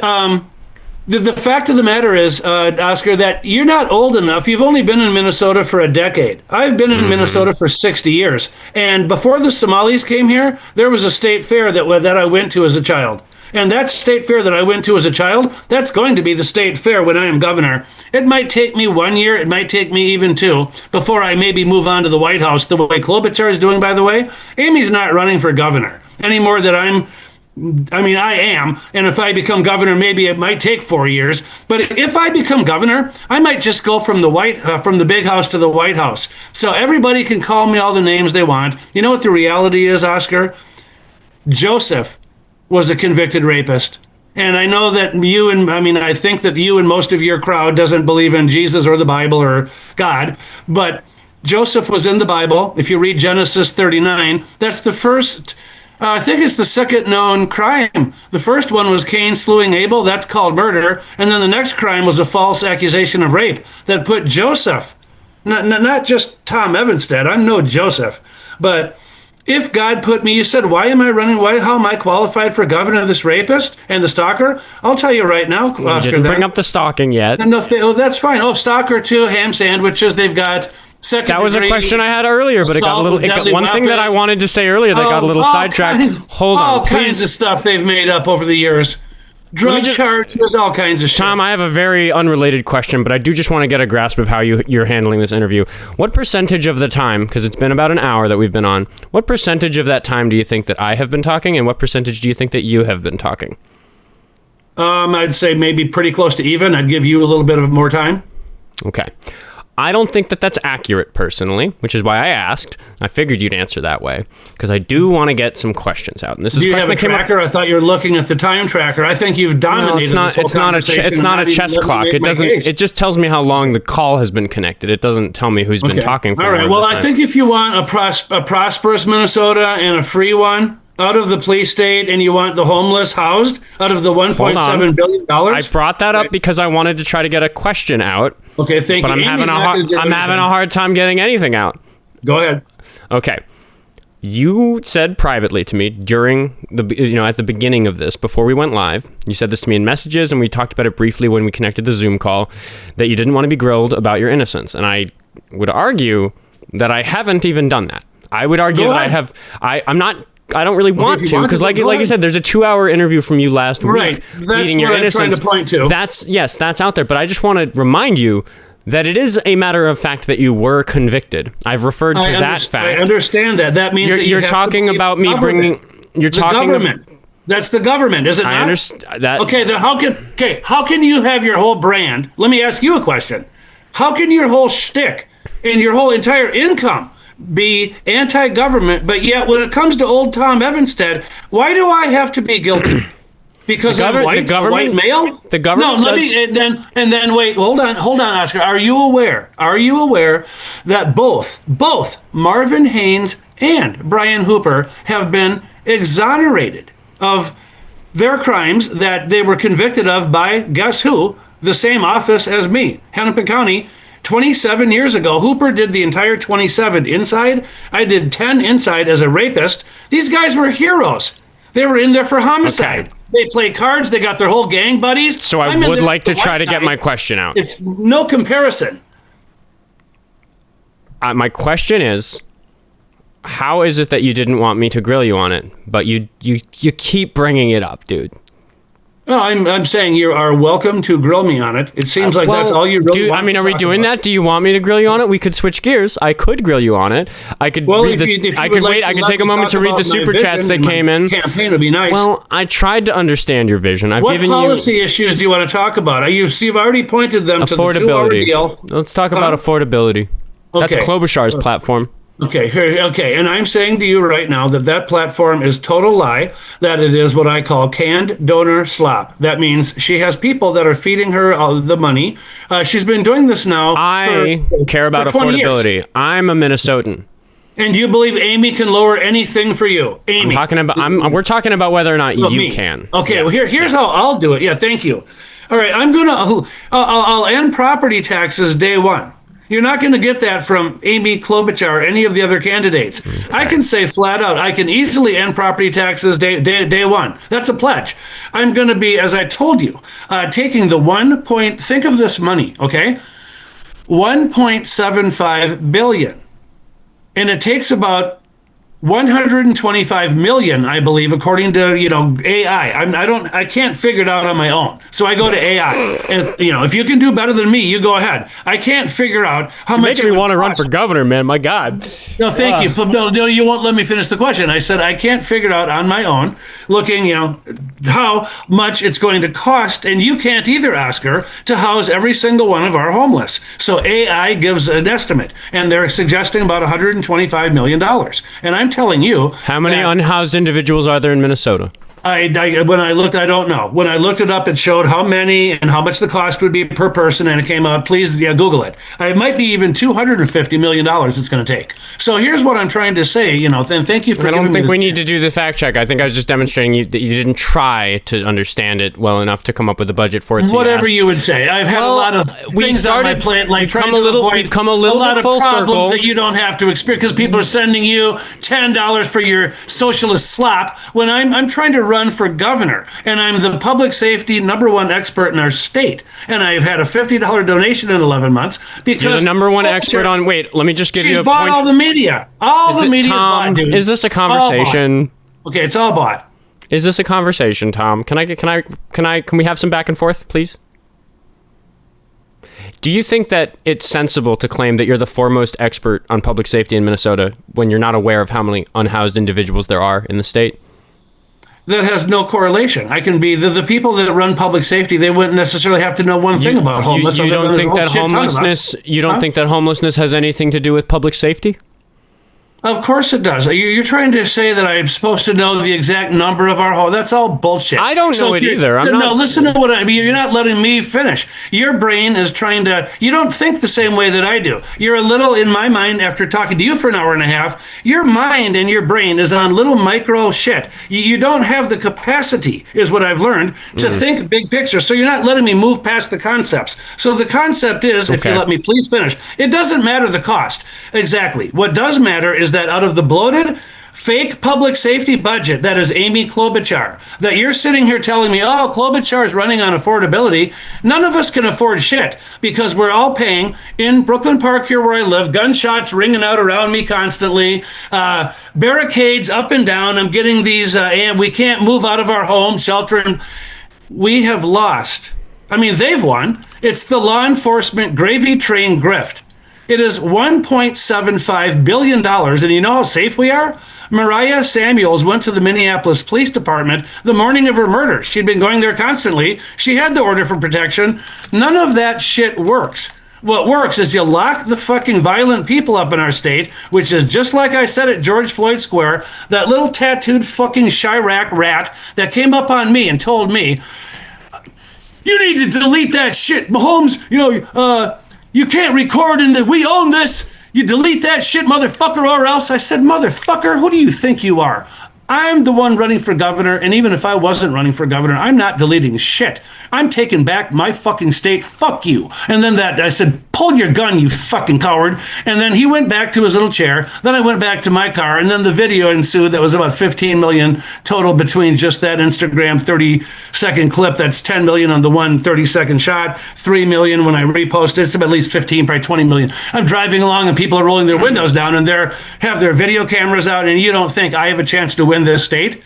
the fact of the matter is, Oscar, that you're not old enough. You've only been in Minnesota for a decade. I've been in Minnesota for 60 years. And before the Somalis came here, there was a state fair that I went to as a child. And that state fair that I went to as a child, that's going to be the state fair when I am governor. It might take me 1 year, it might take me even 2, before I maybe move on to the White House, the way Klobuchar is doing, by the way. Amy's not running for governor anymore that I am. And if I become governor, maybe it might take 4 years. But if I become governor, I might just go from the big house to the White House. So everybody can call me all the names they want. You know what the reality is, Oscar? Joseph was a convicted rapist. And I know that I think that you and most of your crowd doesn't believe in Jesus or the Bible or God, but Joseph was in the Bible. If you read Genesis 39, that's the first, I think it's the second known crime. The first one was Cain slewing Abel. That's called murder. And then the next crime was a false accusation of rape that put Joseph, not just Tom Evanstead, I'm no Joseph, but if God put me, you said, why am I running? How am I qualified for governor of this rapist and the stalker? I'll tell you right now, Oscar. You didn't bring up the stalking yet. No, that's fine. Oh, stalker too, ham sandwiches. They've got second That was a question I had earlier, but it got a little. One thing that I wanted to say earlier that got a little sidetracked. Hold on, all kinds of stuff they've made up over the years. Drug charges, all kinds of shit. Tom, I have a very unrelated question, but I do just want to get a grasp of how you're handling this interview. What percentage of the time, because it's been about an hour that we've been on, what percentage of that time do you think that I have been talking, and what percentage do you think that you have been talking? I'd say maybe pretty close to even. I'd give you a little bit of more time. Okay. I don't think that that's accurate personally, which is why I asked. I figured you'd answer that way because I do want to get some questions out. And this is do you have a tracker? I thought you were looking at the time tracker. I think you've dominated. No, it's not a chess clock. It doesn't. It just tells me how long the call has been connected. It doesn't tell me who's been talking for. All right. Well, I think if you want a prosperous Minnesota and a free one out of the police state, and you want the homeless housed out of the $1.7 billion. I brought that up because I wanted to try to get a question out. Okay, thank you. But I'm having a hard time getting anything out. Go ahead. Okay. You said privately to me during at the beginning of this, before we went live, you said this to me in messages, and we talked about it briefly when we connected the Zoom call, that you didn't want to be grilled about your innocence. And I would argue that I haven't even done that. I would argue that I don't really want to, because like you said, there's a 2-hour interview from you last week. That's what I'm trying to point to. That's out there. But I just want to remind you that it is a matter of fact that you were convicted. I've referred to that fact. I understand that. That means you're talking about me bringing. You're talking government. That's the government, is it not? I understand that. Okay, then how can you have your whole brand? Let me ask you a question. How can your whole shtick and your whole entire income be anti-government, but yet when it comes to old Tom Evanstead, why do I have to be guilty? Because I'm white, a white male? The government. No, let me and then wait. Hold on, Oscar. Are you aware that both Marvin Haynes and Brian Hooper have been exonerated of their crimes that they were convicted of by, guess who? The same office as me, Hennepin County. 27 years ago, Hooper did the entire 27 inside. I did 10 inside as a rapist. These guys were heroes. They were in there for homicide. Okay. They play cards. They got their whole gang buddies. So I would like to try to get my question out. It's no comparison. My question is, how is it that you didn't want me to grill you on it, but you keep bringing it up, dude? No, I'm saying you are welcome to grill me on it. It seems like that's all you really want. I mean, are we doing that? Do you want me to grill you on it? We could switch gears. I could grill you on it. I could read I could take a moment to read the super chats that came in. Campaign would be nice. Well, I tried to understand your vision. What policy issues do you want to talk about? You've already pointed them to the affordability. Let's talk about affordability. That's Klobuchar's platform. Okay. And I'm saying to you right now that platform is total lie, that it is what I call canned donor slop. That means she has people that are feeding her the money. She's been doing this now I care about affordability. Years. I'm a Minnesotan. And you believe Amy can lower anything for you? Amy. We're talking about whether or not you can. Okay, yeah. Well, here's how I'll do it. Yeah, thank you. All right, I'll end property taxes day one. You're not going to get that from Amy Klobuchar or any of the other candidates. Okay. I can say flat out, I can easily end property taxes day one. That's a pledge. I'm going to be, as I told you, taking the think of this money, okay? 1.75 billion. And it takes about 125 million, I believe, according to AI. I can't figure it out on my own, so I go to AI. And if you can do better than me, you go ahead. I can't figure out how much. Makes me want to run for governor, man. My God. No, thank you. No, you won't let me finish the question. I said I can't figure it out on my own, looking, how much it's going to cost, and you can't either, Oscar, to house every single one of our homeless. So AI gives an estimate, and they're suggesting about $125 million, and I'm telling you. How many unhoused individuals are there in Minnesota? When I looked, I don't know. When I looked it up, it showed how many and how much the cost would be per person, and it came out. Please, Google it. It might be even $250 million it's going to take. So here's what I'm trying to say. Then thank you for. I don't think we need to do the fact check. I think I was just demonstrating that you didn't try to understand it well enough to come up with a budget for it. Whatever you would say. I've had a lot of things on my plate, like trying to avoid a lot of problems circle that you don't have to experience because people are sending you $10 for your socialist slop when I'm trying to run for governor, and I'm the public safety #1 expert in our state, and I've had a $50 donation in 11 months because you're the #1 expert on. Wait, let me just give you a bought point. all the media. All the media's bought, dude. Is this a conversation? Okay, it's all bought. Is this a conversation, Tom? Can we have some back and forth, please? Do you think that it's sensible to claim that you're the foremost expert on public safety in Minnesota when you're not aware of how many unhoused individuals there are in the state? That has no correlation. I can be the people that run public safety. They wouldn't necessarily have to know one thing about homelessness. You don't think that homelessness? You don't think that homelessness has anything to do with public safety? Of course it does. You're trying to say that I'm supposed to know the exact number of our home. That's all bullshit. I don't know it either. Listen to what I mean. You're not letting me finish. Your brain is trying to, you don't think the same way that I do. You're a little, in my mind, after talking to you for an hour and a half, your mind and your brain is on little micro shit. You don't have the capacity, is what I've learned, to think big picture. So you're not letting me move past the concepts. So the concept is, if you let me please finish, it doesn't matter the cost. Exactly. What does matter is that out of the bloated, fake public safety budget that is Amy Klobuchar, that you're sitting here telling me, oh, Klobuchar is running on affordability. None of us can afford shit because we're all paying in Brooklyn Park here where I live, gunshots ringing out around me constantly, barricades up and down. I'm getting these, and we can't move out of our home, sheltering. We have lost. I mean, they've won. It's the law enforcement gravy train grift. It is $1.75 billion, and you know how safe we are? Mariah Samuels went to the Minneapolis Police Department the morning of her murder. She'd been going there constantly. She had the order for protection. None of that shit works. what works is you lock the fucking violent people up in our state, which is just like I said at George Floyd Square, that little tattooed fucking Chirac rat that came up on me and told me, you need to delete that shit, Mahomes. You can't record and we own this. You delete that shit, motherfucker, or else. I said, motherfucker, who do you think you are? I'm the one running for governor, and even if I wasn't running for governor, I'm not deleting shit. I'm taking back my fucking state. Fuck you. And then I said, pull your gun, you fucking coward. And then he went back to his little chair. Then I went back to my car, and then the video ensued that was about 15 million total between just that Instagram 30-second clip. That's 10 million on the one 30-second shot, 3 million when I reposted. It's at least 15, probably 20 million. I'm driving along, and people are rolling their windows down, and they have their video cameras out, and you don't think I have a chance to win this state?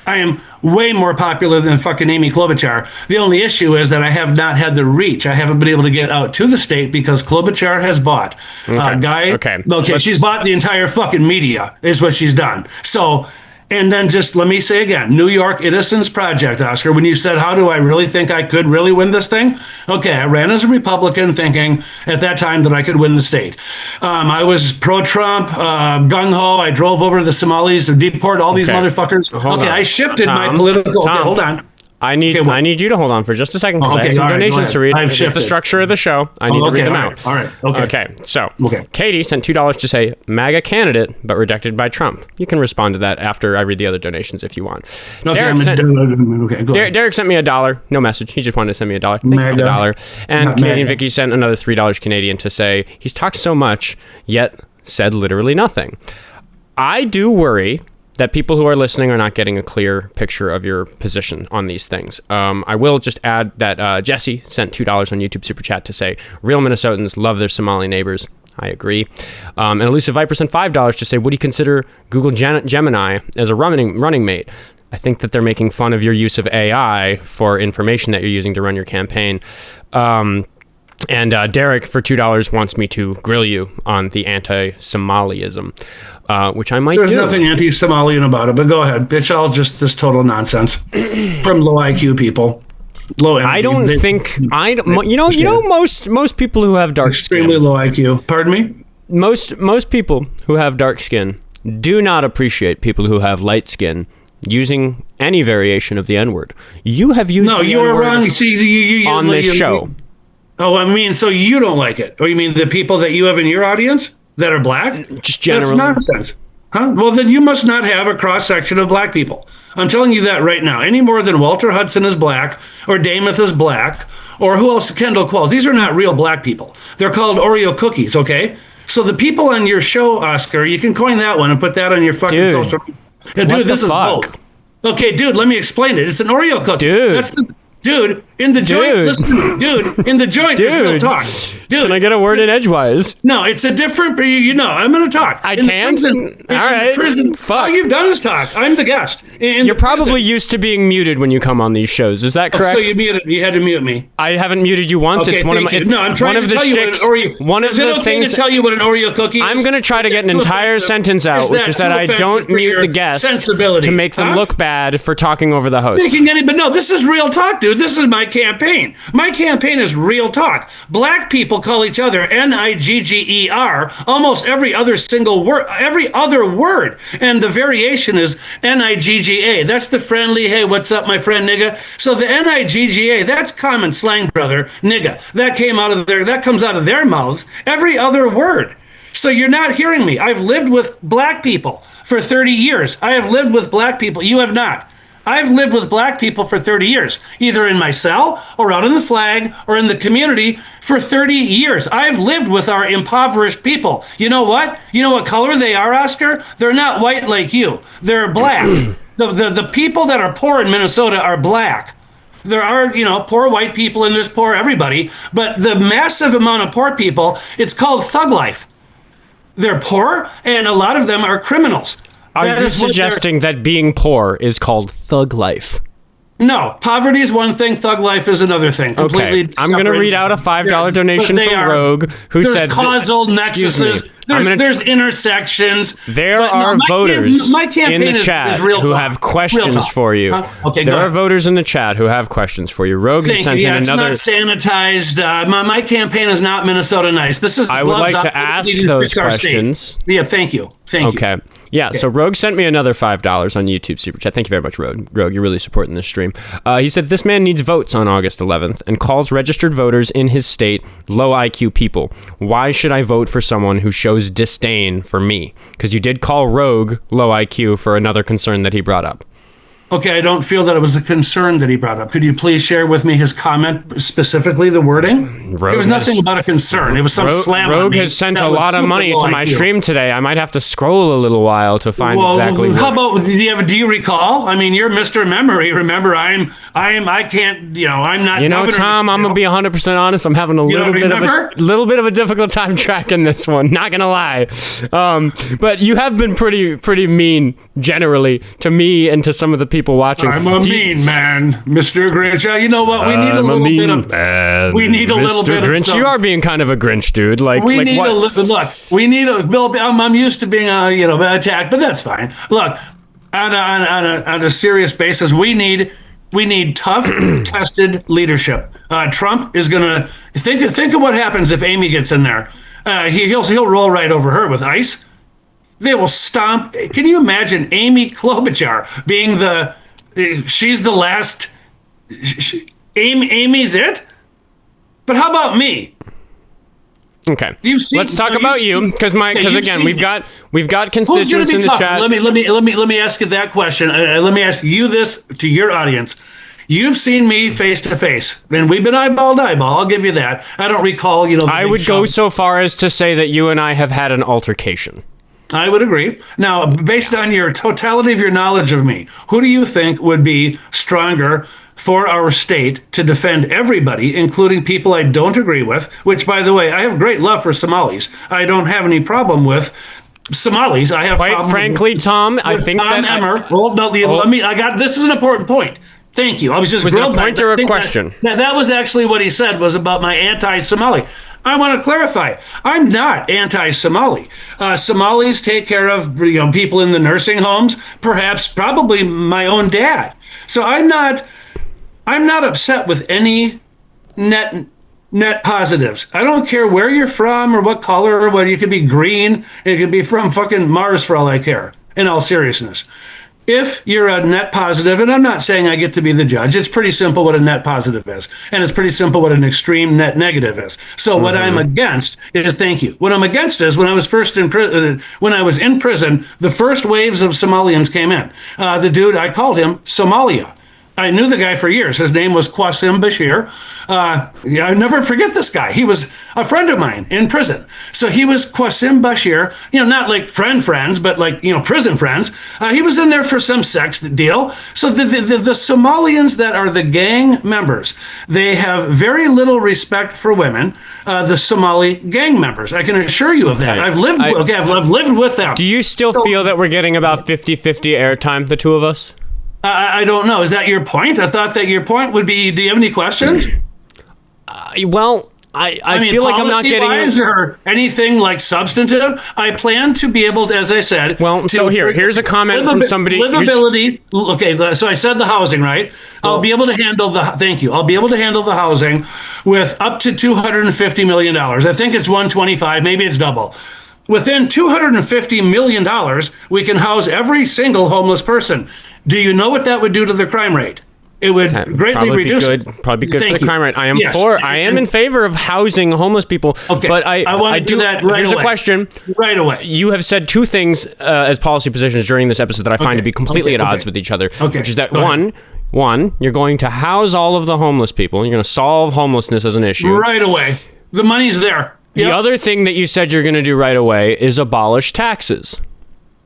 I am way more popular than fucking Amy Klobuchar. The only issue is that I have not had the reach. I haven't been able to get out to the state because Klobuchar has bought she's bought the entire fucking media is what she's done. So, and then just let me say again, New York Innocence Project, Oscar, when you said, how do I really think I could really win this thing? Okay, I ran as a Republican thinking at that time that I could win the state. I was pro-Trump, gung-ho. I drove over to the Somalis to deport all these motherfuckers. I shifted my political... Tom, hold on. I need you to hold on for just a second because I have some donations to read. It's the structure of the show. I need to read them out. All right. Okay. So, Katie sent $2 to say MAGA candidate, but rejected by Trump. You can respond to that after I read the other donations if you want. Derek sent me $1. No message. He just wanted to send me $1. Thank you for the $1. And Canadian Vicky sent another $3 Canadian to say he's talked so much, yet said literally nothing. I do worry that people who are listening are not getting a clear picture of your position on these things. I will just add that Jesse sent $2 on YouTube Super Chat to say, real Minnesotans love their Somali neighbors. I agree. And Elusive Viper sent $5 to say, would you consider Google Gemini as a running mate? I think that they're making fun of your use of AI for information that you're using to run your campaign. And Derek, for $2, wants me to grill you on the anti-Somaliism, which I might do. There's nothing anti-Somalian about it, but go ahead. It's all just this total nonsense from low IQ people. Low energy. I don't think... most people who have dark skin... Extremely low IQ. Pardon me? Most people who have dark skin do not appreciate people who have light skin using any variation of the N-word. You have used the you N-word are wrong. See, on this show. Oh, I mean, so you don't like it. Or you mean the people that you have in your audience that are black? Just generally. That's nonsense. Huh? Well, then you must not have a cross-section of black people. I'm telling you that right now. Any more than Walter Hudson is black, or Damath is black, or who else? Kendall Qualls. These are not real black people. They're called Oreo cookies, okay? So the people on your show, Oscar, you can coin that one and put that on your fucking social media. Yeah, dude, this is both. Okay, dude, let me explain it. It's an Oreo cookie. Dude. Dude, in the joint, listen, dude, in the joint, there's real talk. Dude, can I get a word in edgewise? No, it's a different, I'm going to talk. I can't? All right. Fuck. All you've done is talk. I'm the guest. You're probably used to being muted when you come on these shows. Is that correct? So you had to mute me. I haven't muted you once. Okay, it's one of my. No, I'm trying to tell you what an Oreo. One of the things. To tell you what an Oreo cookie is? I'm going to try to get an entire sentence out, which is that I don't mute the guest to make them look bad for talking over the host. But no, this is real talk, dude. This is my campaign. My campaign is real talk. Black people call each other Nigger almost every other single word, every other word. And the variation is Nigga. That's the friendly, hey, what's up, my friend, nigga? So the Nigga, that's common slang, brother, nigga. That comes out of their mouths, every other word. So you're not hearing me. I've lived with black people for 30 years. I have lived with black people. You have not. I've lived with black people for 30 years, either in my cell or out in the flag or in the community for 30 years. I've lived with our impoverished people. You know what? You know what color they are, Oscar? They're not white like you. They're black. The people that are poor in Minnesota are black. There are, poor white people and there's poor everybody. But the massive amount of poor people, it's called thug life. They're poor and a lot of them are criminals. Are you suggesting that being poor is called thug life? No, poverty is one thing, thug life is another thing. Okay, I'm going to read out a $5 donation from Rogue, who there's said... causal nexuses, there's intersections. There are voters in the chat who have questions for you. Okay, there are voters in the chat who have questions for you. Rogue has sent in another... It's not sanitized. My campaign is not Minnesota nice. This is I would like to ask those questions. Yeah, thank you. Okay. Yeah, so Rogue sent me another $5 on YouTube Super Chat. Thank you very much, Rogue. Rogue, you're really supporting this stream. He said, this man needs votes on August 11th and calls registered voters in his state low IQ people. Why should I vote for someone who shows disdain for me? Because you did call Rogue low IQ for another concern that he brought up. Okay, I don't feel that it was a concern that he brought up. Could you please share with me his comment, specifically the wording? It was nothing about a concern. It was some slam on me. Rogue has sent a lot of money to my stream today. I might have to scroll a little while to find exactly. How about do you recall? I mean, you're Mr. Memory. Remember, I can't. I'm not. Tom, I'm gonna be 100% honest. I'm having a little bit of a difficult time tracking this one. Not gonna lie, but you have been pretty mean generally to me and to some of the people watching. I'm a mean man, Mr. Grinch. You know what? We need a little bit of. We need a little bit Grinch. of. You are being kind of a Grinch, dude. We need a little. Look, we need a. Bill, I'm used to being attacked, but that's fine. Look, on a serious basis, we need tough, tested leadership. Trump is gonna think of what happens if Amy gets in there. He'll roll right over her with ice. They will stomp. Can you imagine Amy Klobuchar being she's the last. Amy's it. But how about me? Okay. Let's talk about you, because again, we've got constituents in the chat. Let me ask you that question. Let me ask you this to your audience. You've seen me face to face, and we've been eyeball to eyeball. I'll give you that. I don't recall. I would go so far as to say that you and I have had an altercation. I would agree. Now, based on your totality of your knowledge of me, who do you think would be stronger for our state to defend everybody, including people I don't agree with, which, by the way, I have great love for Somalis. I don't have any problem with Somalis. I have quite frankly, Tom, I think Tom that Emmer. This is an important point. Thank you. I was just was it a point or a question? That was actually what he said, was about my anti-Somali. I want to clarify. I'm not anti-Somali. Somalis take care of people in the nursing homes, probably my own dad. So I'm not upset with any net positives. I don't care where you're from or what color or what. You could be green. It could be from fucking Mars for all I care. In all seriousness. If you're a net positive, and I'm not saying I get to be the judge, it's pretty simple what a net positive is, and it's pretty simple what an extreme net negative is. So what I'm against is, thank you. What I'm against is when I was in prison, the first waves of Somalians came in. The dude, I called him Somalia. I knew the guy for years. His name was Qasim Bashir. I never forget this guy. He was a friend of mine in prison. So he was Qasim Bashir, not like friends, but like, prison friends. He was in there for some sex deal. So the Somalians that are the gang members, they have very little respect for women, the Somali gang members. I can assure you of that. Okay. I've lived with them. Do you still feel that we're getting about 50-50 airtime, the two of us? I don't know. Is that your point? I thought that your point would be, do you have any questions? I feel like I'm not getting it. Or anything like substantive. I plan to be able to, as I said. Well, so here's a comment from somebody. Livability. Okay, so I said the housing, right? I'll be able to handle thank you. I'll be able to handle the housing with up to $250 million. I think it's 125, maybe it's double. Within $250 million, we can house every single homeless person. Do you know what that would do to the crime rate? It would greatly reduce it. Probably good for the crime rate. I am in favor of housing homeless people. Okay, but I want to do that right away. Here's a question. Right away. You have said two things as policy positions during this episode that I find to be completely at odds with each other. Okay. Which is that one, you're going to house all of the homeless people. You're going to solve homelessness as an issue. Right away. The money's there. The other thing that you said you're going to do right away is abolish taxes.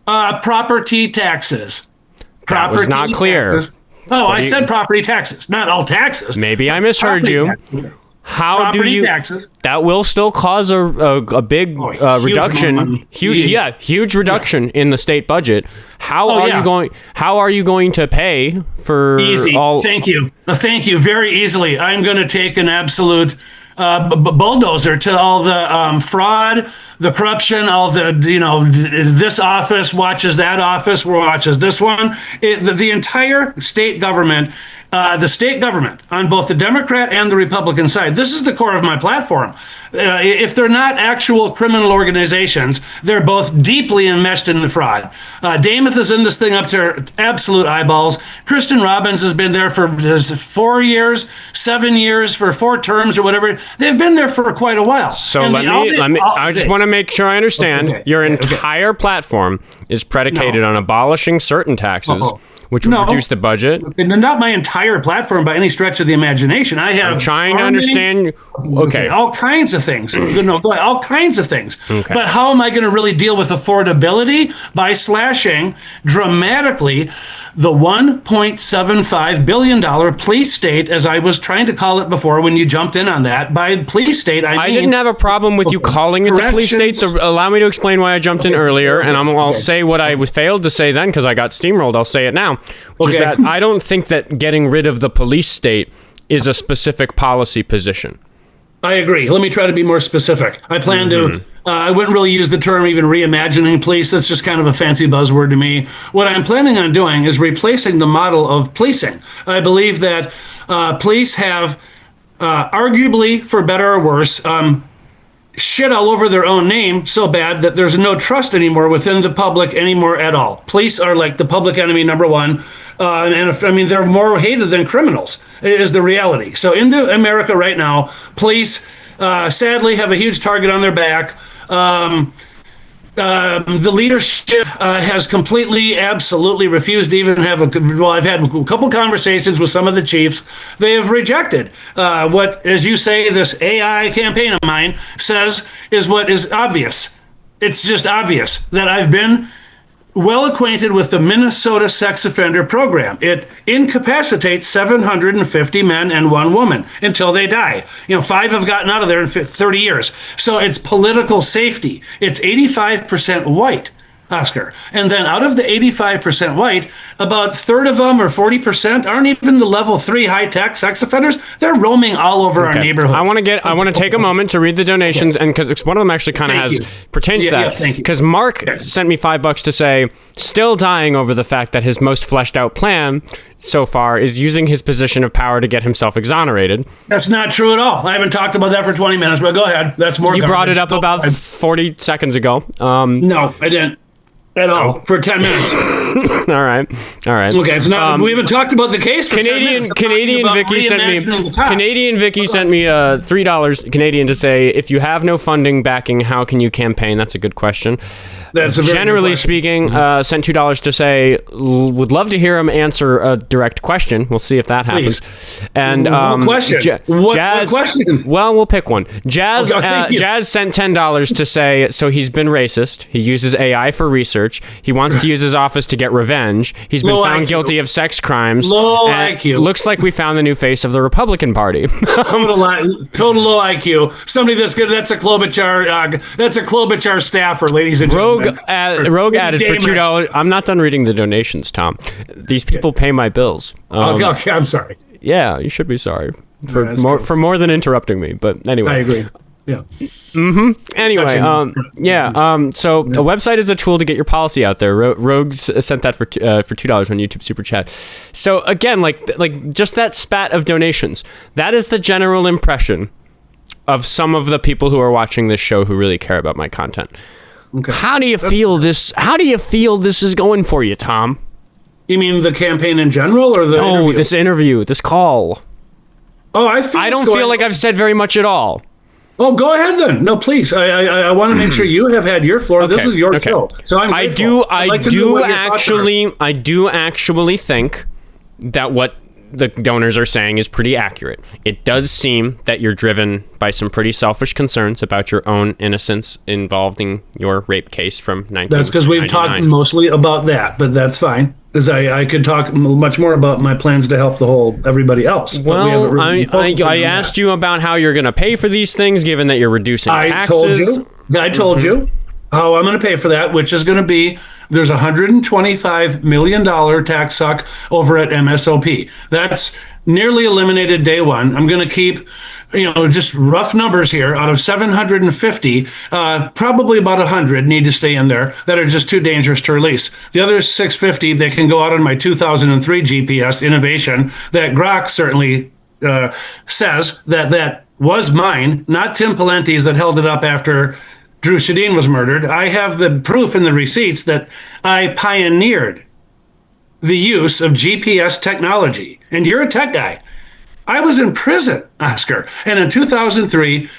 Property taxes. That was not clear. Taxes. Oh, I said property taxes, not all taxes. Maybe I misheard you. How do property you? taxes. That will still cause a big reduction. Huge reduction in the state budget. How are you going to pay for Easy. all? Thank you. Thank you. Very easily. I'm going to take an absolute bulldozer to all the fraud, the corruption, all the, this office watches that office, watches this one. The entire state government, the state government on both the Democrat and the Republican side. This is the core of my platform. If they're not actual criminal organizations, they're both deeply enmeshed in the fraud. Dameth is in this thing up to her absolute eyeballs. Kristen Robbins has been there for 4 years, 7 years, for 4 terms or whatever. They've been there for quite a while. So I just want to make sure I understand. Your entire platform is predicated on abolishing certain taxes, which would reduce the budget. Not my entire platform by any stretch of the imagination. I have. I'm trying to understand. Okay. All kinds of things. All kinds of things. Okay. But how am I going to really deal with affordability? By slashing dramatically the $1.75 billion police state, as I was trying to call it before when you jumped in on that. By police state, I mean, didn't have a problem with you calling it the police state. So allow me to explain why I jumped in earlier, and I'll say what I failed to say then because I got steamrolled. I'll say it now. Which is that I don't think that getting rid of the police state is a specific policy position. I agree. Let me try to be more specific. I plan to, I wouldn't really use the term even reimagining police. That's just kind of a fancy buzzword to me. What I'm planning on doing is replacing the model of policing. I believe that police have, arguably, for better or worse, shit all over their own name so bad that there's no trust anymore within the public anymore at all. Police are like the public enemy number one. They're more hated than criminals is the reality. So in America right now, police sadly have a huge target on their back. The leadership has completely, absolutely refused to even have I've had a couple conversations with some of the chiefs. They have rejected what, as you say, this AI campaign of mine says is what is obvious. It's just obvious that I've been well acquainted with the Minnesota sex offender program. It incapacitates 750 men and 1 woman until they die. 5 have gotten out of there in 30 years. So it's political safety. It's 85% white, Oscar. And then out of the 85% white, about a third of them or 40% aren't even the level 3 high-tech sex offenders. They're roaming all over our neighborhoods. I want to take a moment to read the donations, and because one of them actually kind of pertains to that. Because Mark sent me $5 to say, still dying over the fact that his most fleshed out plan so far is using his position of power to get himself exonerated. That's not true at all. I haven't talked about that for 20 minutes, but go ahead. That's more. You brought it up about 40 seconds ago. No, I didn't. At all for 10 minutes. All right. Okay, it's not. We haven't talked about the case for 10 minutes. Canadian Vicky sent me $3 Canadian to say, if you have no funding backing, how can you campaign? That's a good question. That's a very generally good speaking. Sent $2 to say, would love to hear him answer a direct question. We'll see if that happens. And what question? What question? Well, we'll pick one. Jazz sent $10 to say, so he's been racist. He uses AI for research. He wants to use his office to get revenge. He's been found guilty of sex crimes. Low IQ. Looks like we found the new face of the Republican Party. Total low IQ. Somebody that's good. That's a Klobuchar staffer, ladies and gentlemen. Rogue added for $2. I'm not done reading the donations, Tom. These people pay my bills. Okay, I'm sorry. Yeah, you should be sorry for more than interrupting me. But anyway, I agree. Yeah. Anyway, so a website is a tool to get your policy out there. Rogues sent that for $2 on YouTube Super Chat. So again, like just that spat of donations, that is the general impression of some of the people who are watching this show who really care about my content. Okay. How do you feel this is going for you, Tom? You mean the campaign in general, or the interview? This interview, this call? Oh, I don't feel like I've said very much at all. Oh, go ahead then. No, please. I want to make sure you have had your floor. Okay. This is your show. So I do actually think that what the donors are saying is pretty accurate. It does seem that you're driven by some pretty selfish concerns about your own innocence involving your rape case from 1999. That's because we've talked mostly about that, but that's fine. Because I could talk much more about my plans to help everybody else. Well, I asked you about how you're going to pay for these things, given that you're reducing taxes. I told you how I'm going to pay for that, which is going to be, there's $125 million tax suck over at MSOP. That's nearly eliminated day one. I'm going to keep, just rough numbers here. Out of 750, probably about 100 need to stay in there that are just too dangerous to release. The other 650, they can go out on my 2003 GPS innovation that Grok certainly says that was mine, not Tim Pawlenty's that held it up after Drew Shadeen was murdered. I have the proof and the receipts that I pioneered the use of GPS technology. And you're a tech guy. I was in prison, Oscar. And in 2003,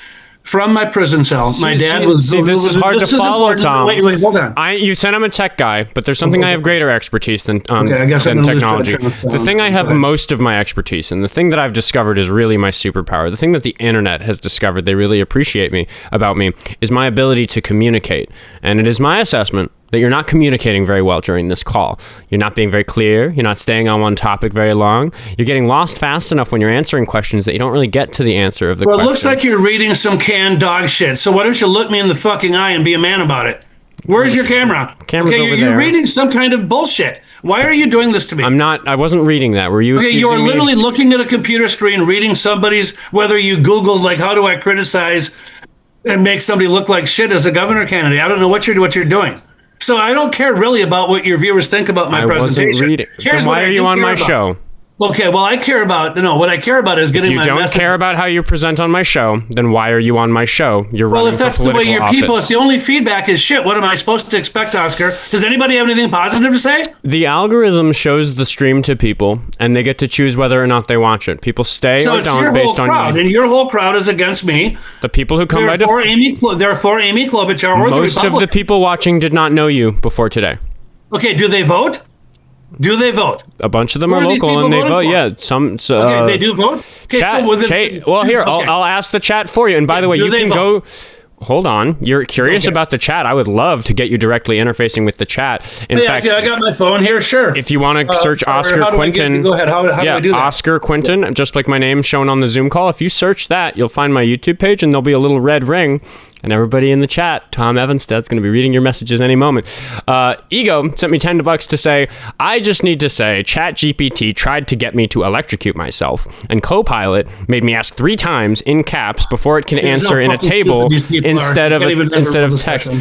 from my prison cell, my dad was... this is hard to follow, Tom. Wait, hold on. You said I'm a tech guy, but there's something I have greater expertise than technology. The thing I have most of my expertise in, the thing that I've discovered is really my superpower, the thing that the internet has discovered they really appreciate about me, is my ability to communicate. And it is my assessment that you're not communicating very well during this call. You're not being very clear. You're not staying on one topic very long. You're getting lost fast enough when you're answering questions that you don't really get to the answer of the question. Well, it looks like you're reading some canned dog shit. So why don't you look me in the fucking eye and be a man about it? Where's your camera? Camera's over there. You're reading some kind of bullshit. Why are you doing this to me? I wasn't reading that. Were you? Okay, you're literally looking at a computer screen, reading somebody's, whether you Googled, like, how do I criticize and make somebody look like shit as a governor candidate? I don't know what you're doing. So I don't care really about what your viewers think about my presentation. Wasn't reading. Then why are you on my show? Okay, well, what I care about is getting my message. If you don't care about how you present on my show, then why are you on my show? You're running for political office. Well, if that's the way your people, if the only feedback is shit, what am I supposed to expect, Oscar? Does anybody have anything positive to say? The algorithm shows the stream to people, and they get to choose whether or not they watch it. People stay or don't based on you. And your whole crowd is against me. The people who come they're for Amy Klobuchar or most of the people watching did not know you before today. Okay, do they vote? A bunch of them are local and they vote. Yeah, some. Okay, they do vote. Okay, chat, well, here I'll ask the chat for you. And by the way, you can go. Hold on. You're curious about the chat. I would love to get you directly interfacing with the chat. In fact, I got my phone here. Sure. If you want to search Oskar Quentin, go ahead. How do I do that? Oskar Quentin, just like my name shown on the Zoom call. If you search that, you'll find my YouTube page, and there'll be a little red ring. And everybody in the chat, Tom Evansted's going to be reading your messages any moment. Ego sent me $10 to say, I just need to say, ChatGPT tried to get me to electrocute myself, and Copilot made me ask 3 times in caps before it can answer in a table instead of text.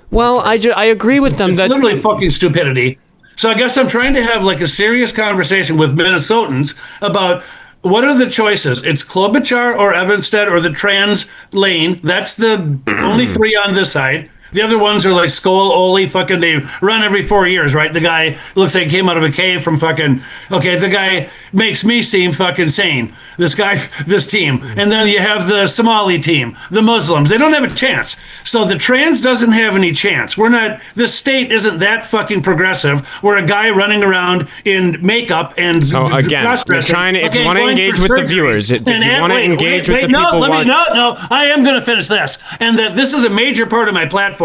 Well, I agree with them. It's literally fucking stupidity. So I guess I'm trying to have like a serious conversation with Minnesotans about what are the choices? It's Klobuchar or Evanstead or the trans lane. That's the only 3 on this side. The other ones are like Skoll, Ole, fucking, they run every 4 years, right? The guy looks like he came out of a cave from fucking, okay, the guy makes me seem fucking sane. This team. And then you have the Somali team, the Muslims. They don't have a chance. So the trans doesn't have any chance. This state isn't that fucking progressive. We're a guy running around in makeup and cross-dressing. If you want to engage with the viewers, I am going to finish this. And that this is a major part of my platform.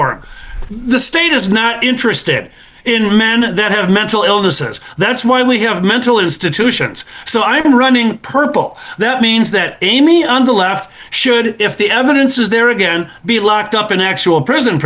The state is not interested in men that have mental illnesses. That's why we have mental institutions. So I'm running purple. That means that Amy on the left should, if the evidence is there again, be locked up in actual prison.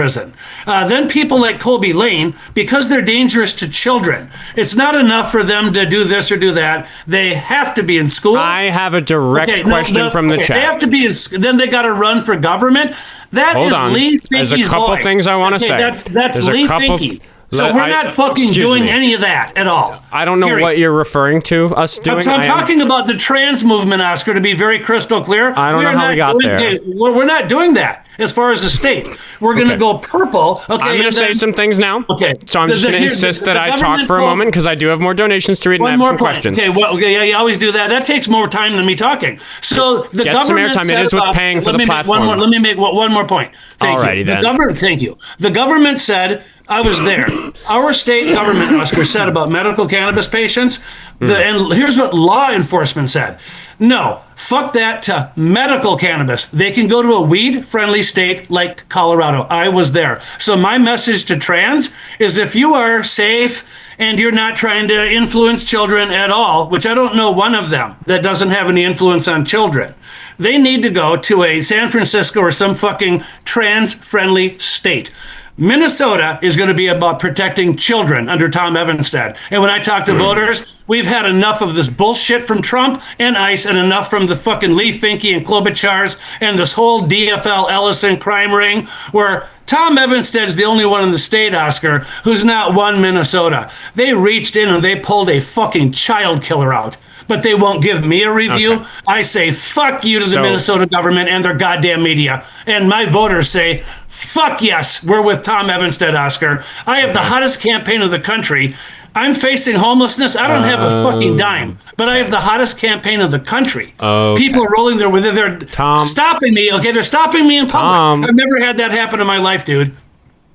Then people like Colby Lane, because they're dangerous to children, it's not enough for them to do this or do that. They have to be in school. I have a direct question from the chat. They have to be then they got to run for government. Hold on. Lee Finke's There's a couple things I want to say. That's Lee Finke. So we're not fucking doing any of that at all. I don't know what you're referring to us doing. I'm talking about the trans movement, Oscar, to be very crystal clear. I don't know how we got there. We're not doing that as far as the state. We're going to go purple. Okay, I'm going to say some things now. Okay. So I'm just going to insist that I talk for a moment because I do have more donations to read and I have some questions. Okay, yeah, you always do that. That takes more time than me talking. So the government some airtime. It is what's paying for the platform. Let me make one more point. Thank you. Thank you. Thank you. The government said I was there. Our state government, Oscar, said about medical cannabis patients, and here's what law enforcement said. No, fuck that to medical cannabis. They can go to a weed-friendly state like Colorado. I was there. So my message to trans is if you are safe and you're not trying to influence children at all, which I don't know one of them that doesn't have any influence on children, they need to go to a San Francisco or some fucking trans-friendly state. Minnesota is going to be about protecting children under Tom Evanstead. And when I talk to voters, we've had enough of this bullshit from Trump and ICE and enough from the fucking Lee Finke and Klobuchars and this whole DFL Ellison crime ring where Tom Evanstead is the only one in the state, Oscar, who's not won Minnesota. They reached in and they pulled a fucking child killer out. But they won't give me a review. Okay. I say, fuck you to the Minnesota government and their goddamn media. And my voters say, fuck yes, we're with Tom Evanstead, Oscar. I have the hottest campaign of the country. I'm facing homelessness. I don't have a fucking dime, but I have the hottest campaign of the country. Okay. People are rolling there with it. They're stopping me. Okay, they're stopping me in public. I've never had that happen in my life, dude.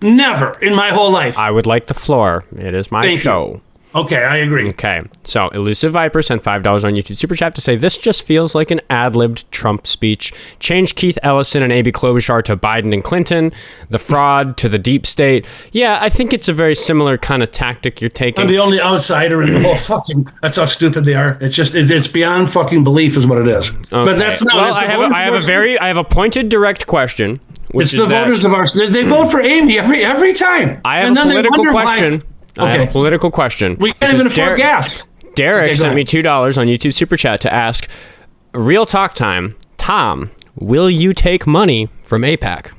Never in my whole life. I would like the floor. It is my show. Okay, I agree. Okay, so Elusive Viper sent $5 on YouTube Super Chat to say, this just feels like an ad-libbed Trump speech. Change Keith Ellison and A.B. Klobuchar to Biden and Clinton, the fraud to the deep state. Yeah, I think it's a very similar kind of tactic you're taking. I'm the only outsider in the whole fucking... That's how stupid they are. It's just, it's beyond fucking belief is what it is. Okay. But that's not... Well, I have a pointed, direct question. It's the voters of our... They vote for Amy every time. I have a political question. I have a political question. We can't even afford gas. Derek sent me $2 on YouTube Super Chat to ask, real talk time, Tom, will you take money from AIPAC?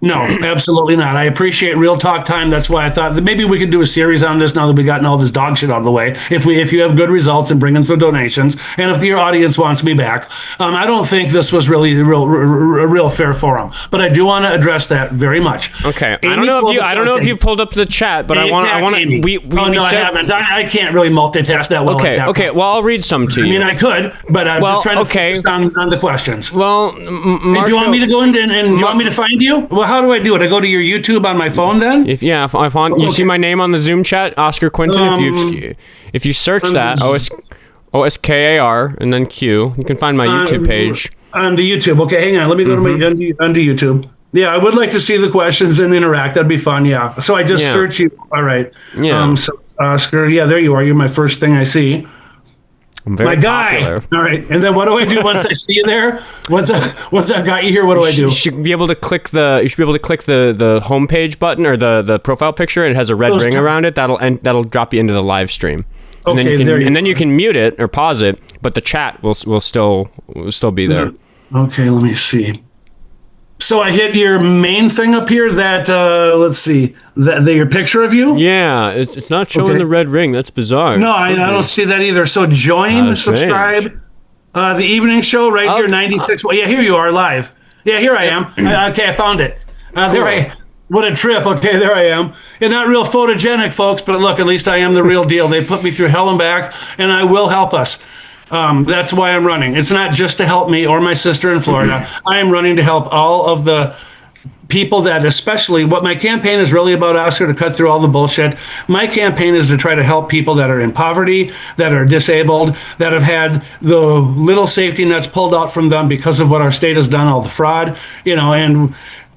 No, absolutely not. I appreciate real talk time. That's why I thought that maybe we could do a series on this now that we've gotten all this dog shit out of the way. If you have good results and bring in some donations, and if your audience wants me back, I don't think this was really a real fair forum. But I do want to address that very much. Okay, I don't know if you've pulled up the chat, but I want to. I haven't. I can't really multitask that well. Okay. Well, I'll read some to you. I mean, I could, but I'm just trying to focus on the questions. Well, do you want me to go in and do you want me to find you? Well, how do I do it? I go to your YouTube on my phone then? If you see my name on the Zoom chat, Oskar Quentin. If you search that, OSKAR and then Q, you can find my YouTube page. On the YouTube. Okay, hang on. Let me go to my under YouTube. Yeah, I would like to see the questions and interact. That'd be fun. Yeah. So I just search you. All right. Yeah. So it's Oscar. Yeah, there you are. You're my first thing I see. My guy. Popular. All right. And then what do I do once I see you there? Once I've got you here, what do I do? You should be able to click the homepage button or the profile picture, and it has a red ring around it. That'll drop you into the live stream. And then you can mute it or pause it, but the chat will still be there. Okay, let me see. So I hit your main thing up here. That let's see, your picture of you. Yeah, it's not showing the red ring. That's bizarre. No, I don't see that either. So join, subscribe, the evening show right here, 96. Well, yeah, here you are live. Yeah, here I am. Okay, I found it. What a trip. Okay, there I am. And not real photogenic, folks, but look, at least I am the real deal. They put me through hell and back, and I will help us. That's why I'm running. It's not just to help me or my sister in Florida. I am running to help all of the people that, especially what my campaign is really about, Oscar, to cut through all the bullshit. My campaign is to try to help people that are in poverty, that are disabled, that have had the little safety nets pulled out from them because of what our state has done, all the fraud,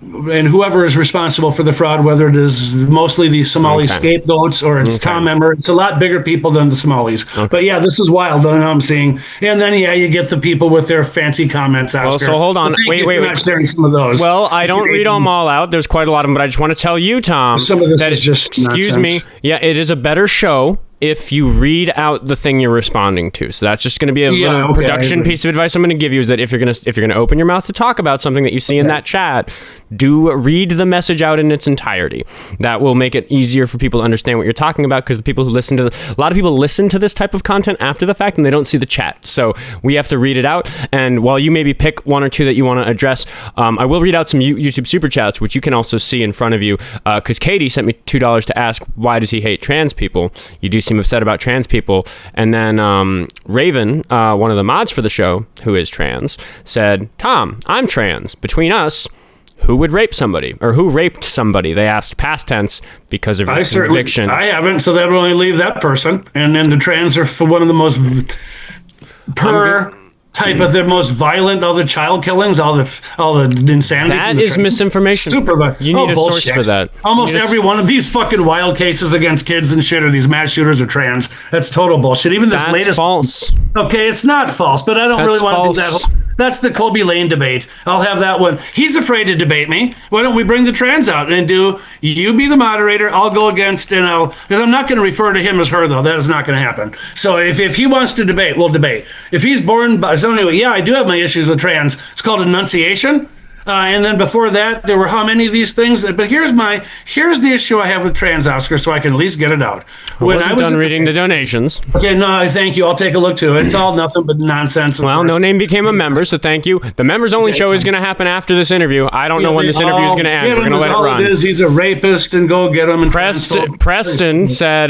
and whoever is responsible for the fraud, whether it is mostly these Somali scapegoats or it's Tom Emmer, it's a lot bigger people than the Somalis. But yeah, this is wild. I'm seeing. And then you get the people with their fancy comments. Oscar. Well, so hold on, wait. Not sharing some of those. Well, I don't read them all out. There's quite a lot of them, but I just want to tell you, Tom, some of this is just excuse me. Yeah, it is a better show if you read out the thing you're responding to. So that's just going to be a little production piece of advice I'm going to give you, is that if you're going to open your mouth to talk about something that you see in that chat, do read the message out in its entirety. That will make it easier for people to understand what you're talking about, because the people who a lot of people listen to this type of content after the fact and they don't see the chat. So we have to read it out. And while you maybe pick one or two that you want to address, I will read out some YouTube super chats, which you can also see in front of you, because Katie sent me $2 to ask, why does he hate trans people? You do seem upset about trans people. And then Raven, one of the mods for the show, who is trans, said, Tom, I'm trans. Between us, who would rape somebody or who raped somebody. They asked past tense because of your conviction. I haven't, so that would only leave that person. And then the trans are for one of the most type of the most violent, all the child killings, all the insanity. That is misinformation. You need a source for that. Almost every one of these fucking wild cases against kids and shit, or these mass shooters are trans. That's total bullshit. Even this latest false. Okay, it's not false, but I don't really want to do that. That's the Kobe Lane debate. I'll have that one. He's afraid to debate me. Why don't we bring the trans out and you be the moderator? I'll go against, because I'm not going to refer to him as her, though. That is not going to happen. So if he wants to debate, we'll debate. If he's born by, so anyway, yeah, I do have my issues with trans. It's called enunciation. And then before that, there were how many of these things? But here's the issue I have with trans, Oscar, so I can at least get it out. When I was done reading the donations. Okay, no, thank you. I'll take a look too. It's all nothing but nonsense. Well, No Name became a member, so thank you. The members only show is going to happen after this interview. I don't know when this interview is going to end. We're going to let it run. He's a rapist, and go get him. And Preston said,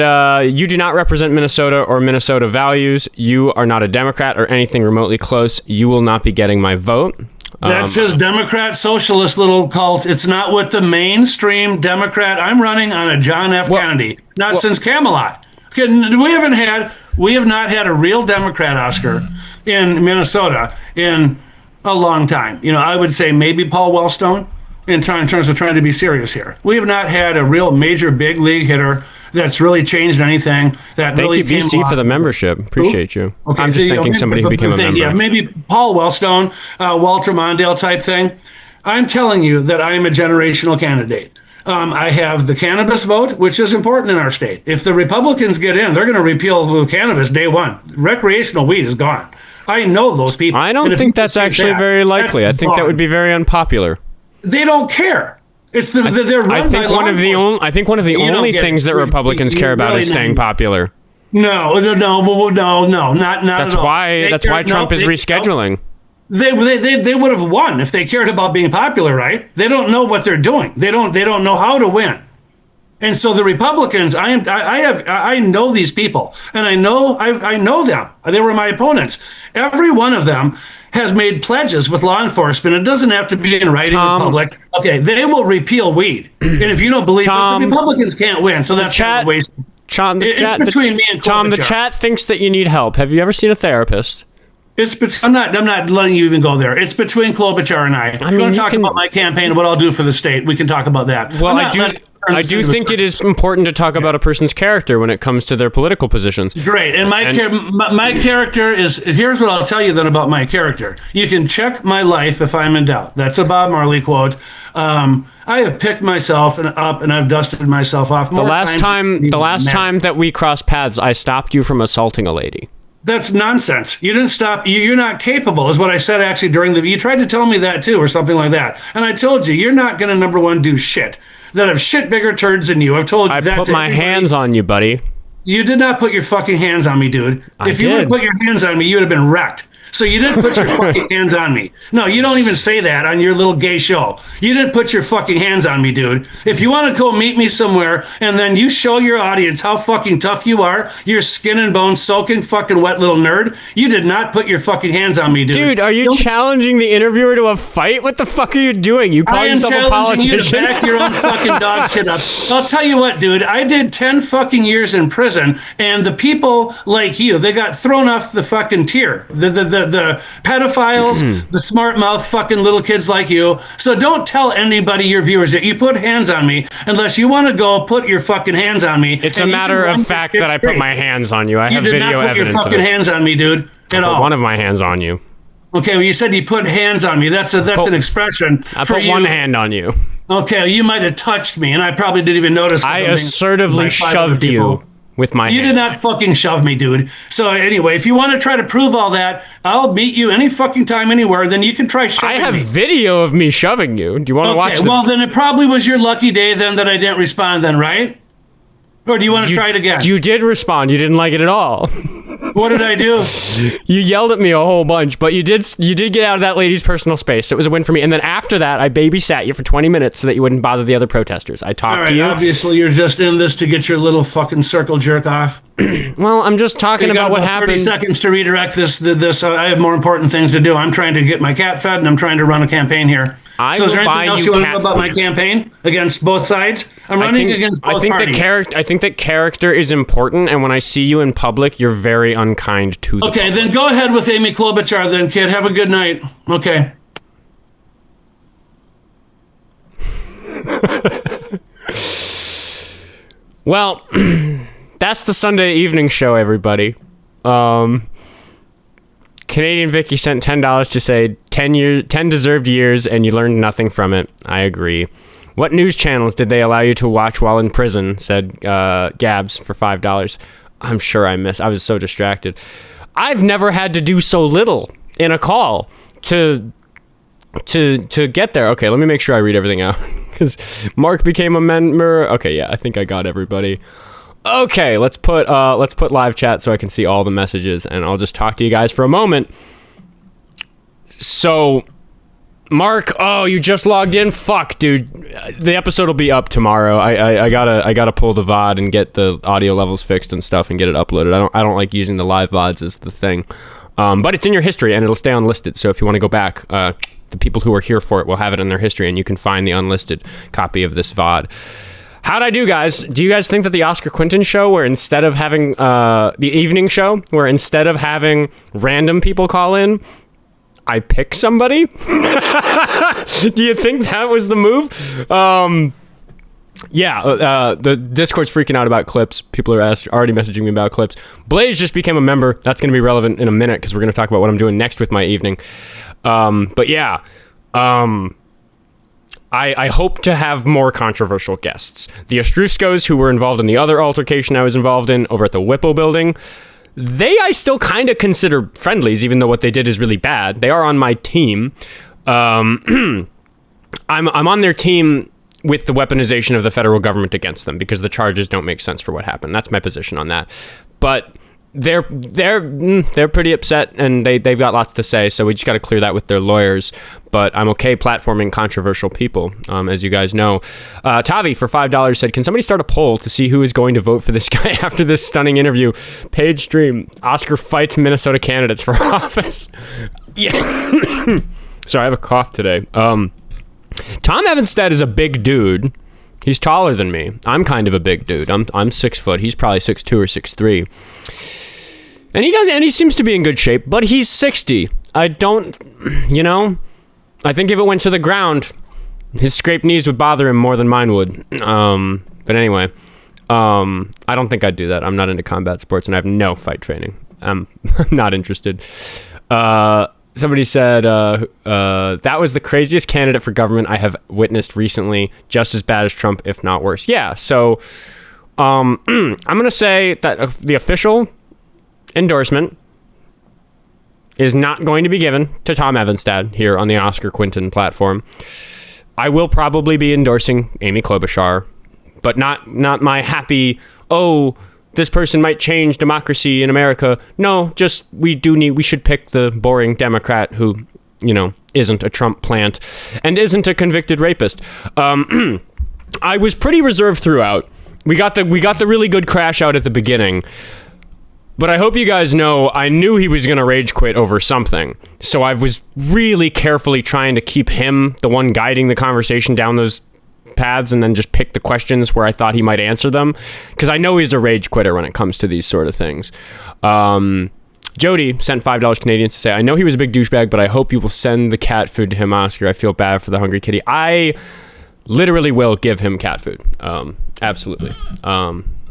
"You do not represent Minnesota or Minnesota values. You are not a Democrat or anything remotely close. You will not be getting my vote." That's his Democrat socialist little cult. It's not with the mainstream Democrat. I'm running on a John F. Kennedy, since Camelot. Okay, we have not had a real Democrat, Oscar, in Minnesota in a long time. I would say maybe Paul Wellstone in terms of trying to be serious here. We have not had a real major big league hitter that's really changed anything. Thank you, BC, for the membership. Appreciate you. Okay, I'm just thinking somebody who became a member. Yeah, maybe Paul Wellstone, Walter Mondale type thing. I'm telling you that I am a generational candidate. I have the cannabis vote, which is important in our state. If the Republicans get in, they're going to repeal cannabis day one. Recreational weed is gone. I know those people. I don't think that's actually very likely. I think that would be very unpopular. They don't care. It's they're run I think by one of the only things that Republicans care about is staying popular. No, not That's at all. That's why Trump is rescheduling. They would have won if they cared about being popular, right? They don't know what they're doing. They don't know how to win. And so the Republicans, I know these people, and I know them. They were my opponents. Every one of them has made pledges with law enforcement. It doesn't have to be in writing in public. Okay, they will repeal weed. And if you don't believe it, the Republicans can't win. So that's kind of a waste. It's between me and Klobuchar. Tom, the chat thinks that you need help. Have you ever seen a therapist? I'm not letting you even go there. It's between Klobuchar and I. If you want to talk about my campaign and what I'll do for the state, we can talk about that. Well, I do think it is important to talk about a person's character when it comes to their political positions. Great. And my character is, here's what I'll tell you then about my character. You can check my life if I'm in doubt. That's a Bob Marley quote. I have picked myself up and I've dusted myself off. The last time that we crossed paths, I stopped you from assaulting a lady. That's nonsense. You didn't stop. You're not capable, is what I said actually you tried to tell me that too, or something like that. And I told you, you're not going to, number one, do shit that have shit bigger turds than you. I've told you that. I put my hands on you, buddy. You did not put your fucking hands on me, dude. If you would have put your hands on me, you would have been wrecked. So you didn't put your fucking hands on me. No, you don't even say that on your little gay show. You didn't put your fucking hands on me, dude. If you want to go meet me somewhere and then you show your audience how fucking tough you are, you're skin and bone soaking fucking wet little nerd, you did not put your fucking hands on me, dude. Dude, are you challenging the interviewer to a fight? What the fuck are you doing? You call yourself a politician? I am challenging you to back your own fucking dog shit up. I'll tell you what, dude. I did 10 fucking years in prison, and the people like you, they got thrown off the fucking tier. The pedophiles, the smart mouth fucking little kids like you. So don't tell anybody, your viewers, that you put hands on me unless you want to go put your fucking hands on me. It's a matter of fact that I put my hands on you. I have video evidence of it. You did not put your fucking hands on me, dude. At all. One of my hands on you. Okay, well, you said you put hands on me. That's an expression. I put one hand on you. Okay, you might have touched me, and I probably didn't even notice. I assertively shoved you. With my hand. Did not fucking shove me, dude. So anyway, if you want to try to prove all that, I'll meet you any fucking time, anywhere. Then you can try shoving me. I have video of me shoving you. Do you want to watch it? Well, then it probably was your lucky day then that I didn't respond then, right? Or do you want to try it again? You did respond. You didn't like it at all. What did I do? You yelled at me a whole bunch, but you did get out of that lady's personal space. So it was a win for me. And then after that, I babysat you for 20 minutes so that you wouldn't bother the other protesters. I talked to you. Obviously, you're just in this to get your little fucking circle jerk off. Well, I'm just talking about what happened. 30 seconds to redirect this. I have more important things to do. I'm trying to get my cat fed, and I'm trying to run a campaign here. So is there anything else you want to know about my campaign against both sides? I'm running against both parties. I think that character is important, and when I see you in public, you're very unkind to the public. Then go ahead with Amy Klobuchar then, kid. Have a good night. Okay. Well, that's the Sunday evening show, everybody. Canadian Vicky sent $10 to say 10 deserved years and you learned nothing from it. I agree. What news channels did they allow you to watch while in prison? Said Gabs for $5. I'm sure I missed. I was so distracted. I've never had to do so little in a call to get there. Okay, let me make sure I read everything out because Mark became a member. Okay, yeah, I think I got everybody. Okay, let's put live chat so I can see all the messages, and I'll just talk to you guys for a moment. So, Mark, oh, you just logged in? Fuck, dude. The episode will be up tomorrow. I gotta pull the VOD and get the audio levels fixed and stuff and get it uploaded. I don't like using the live VODs as the thing. But it's in your history and it'll stay unlisted. So if you want to go back, the people who are here for it will have it in their history and you can find the unlisted copy of this VOD. How'd I do, guys? Do you guys think that the Oskar Quentin show, where instead of having the evening show, where instead of having random people call in, I pick somebody? Do you think that was the move? The Discord's freaking out about clips. People are already messaging me about clips. Blaze just became a member. That's going to be relevant in a minute because we're going to talk about what I'm doing next with my evening. I hope to have more controversial guests. The Ostruskos, who were involved in the other altercation I was involved in over at the Whipple building, I still kind of consider friendlies, even though what they did is really bad. They are on my team. I'm on their team with the weaponization of the federal government against them because the charges don't make sense for what happened. That's my position on that. But they're pretty upset and they've got lots to say, so we just got to clear that with their lawyers. But I'm okay platforming controversial people, as you guys know. Tavi for $5 said, can somebody start a poll to see who is going to vote for this guy after this stunning interview? Page stream, Oskar fights Minnesota candidates for office. Yeah. Sorry, I have a cough today. Tom Evanstead is a big dude. He's taller than me. I'm kind of a big dude. I'm 6 foot. He's probably 6'2" or 6'3". And he seems to be in good shape, but he's 60. I think if it went to the ground, his scraped knees would bother him more than mine would. But anyway, I don't think I'd do that. I'm not into combat sports and I have no fight training. I'm not interested. Somebody said, that was the craziest candidate for government I have witnessed recently, just as bad as Trump, if not worse. Yeah, so I'm going to say that the official endorsement is not going to be given to Tom Evanstead here on the Oskar Quentin platform. I will probably be endorsing Amy Klobuchar, but not my happy, this person might change democracy in America. No, just we should pick the boring Democrat who, isn't a Trump plant and isn't a convicted rapist. I was pretty reserved throughout. We got the really good crash out at the beginning. But I hope you guys know I knew he was going to rage quit over something. So I was really carefully trying to keep him the one guiding the conversation down those paths and then just pick the questions where I thought he might answer them. Because I know he's a rage quitter when it comes to these sort of things. Jody sent $5 Canadian to say, I know he was a big douchebag, but I hope you will send the cat food to him, Oskar. I feel bad for the hungry kitty. I literally will give him cat food. Absolutely.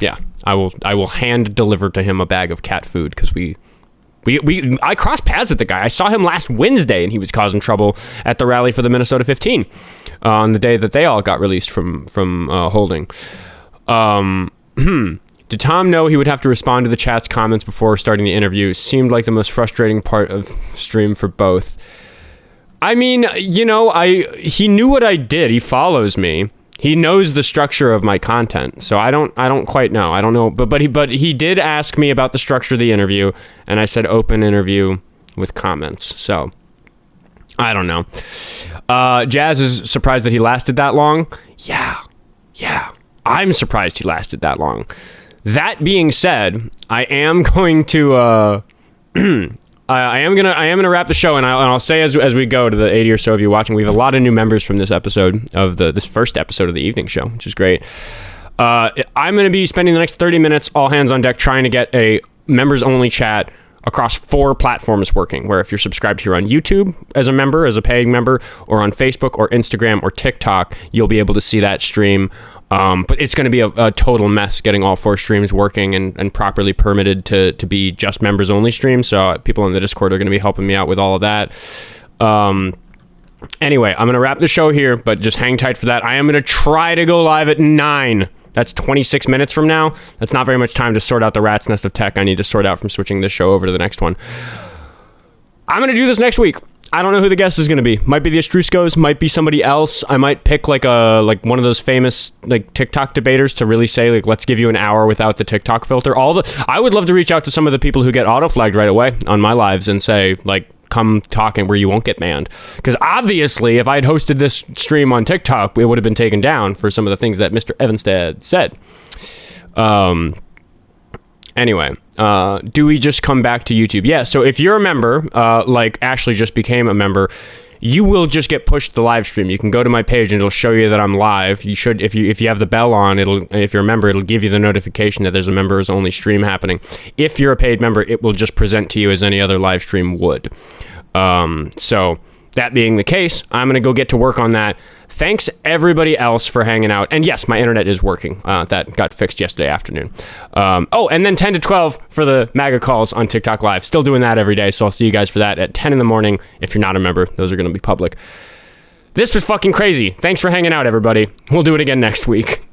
Yeah, I will hand deliver to him a bag of cat food because I crossed paths with the guy. I saw him last Wednesday and he was causing trouble at the rally for the Minnesota 15 on the day that they all got released from holding. Did Tom know he would have to respond to the chat's comments before starting the interview? Seemed like the most frustrating part of stream for both. I mean, he knew what I did. He follows me. He knows the structure of my content, so I don't quite know. I don't know, but he did ask me about the structure of the interview, and I said open interview with comments. So I don't know. Jazz is surprised that he lasted that long. Yeah. I'm surprised he lasted that long. That being said, I am going to I am gonna wrap the show, and I'll say as we go to the 80 or so of you watching, we have a lot of new members from this episode of this first episode of the evening show, which is great. I'm gonna be spending the next 30 minutes all hands on deck trying to get a members only chat across 4 platforms working, where if you're subscribed here on YouTube as a member, as a paying member, or on Facebook or Instagram or TikTok, you'll be able to see that stream. But it's going to be a total mess getting all 4 streams working and properly permitted to be just members only streams. So people in the Discord are going to be helping me out with all of that. Anyway, I'm going to wrap the show here, but just hang tight for that. I am going to try to go live at 9. That's 26 minutes from now. That's not very much time to sort out the rat's nest of tech I need to sort out from switching this show over to the next one. I'm going to do this next week. I don't know who the guest is going to be. Might be the Estruskos, might be somebody else. I might pick like one of those famous like TikTok debaters to really say like, let's give you an hour without the TikTok filter. I would love to reach out to some of the people who get auto flagged right away on my lives and say like, come talking where you won't get banned. Because obviously, if I had hosted this stream on TikTok, it would have been taken down for some of the things that Mr. Evanstad said. Anyway, do we just come back to YouTube? Yeah, so if you're a member, like Ashley just became a member, you will just get pushed the live stream. You can go to my page and it'll show you that I'm live. You should, if you have the bell on, if you're a member, it'll give you the notification that there's a members only stream happening. If you're a paid member, it will just present to you as any other live stream would. So that being the case, I'm going to go get to work on that. Thanks everybody else for hanging out. And yes, my internet is working. That got fixed yesterday afternoon. And then 10 to 12 for the MAGA calls on TikTok Live. Still doing that every day, so I'll see you guys for that at 10 in the morning. If you're not a member, those are going to be public. This was fucking crazy. Thanks for hanging out, everybody. We'll do it again next week.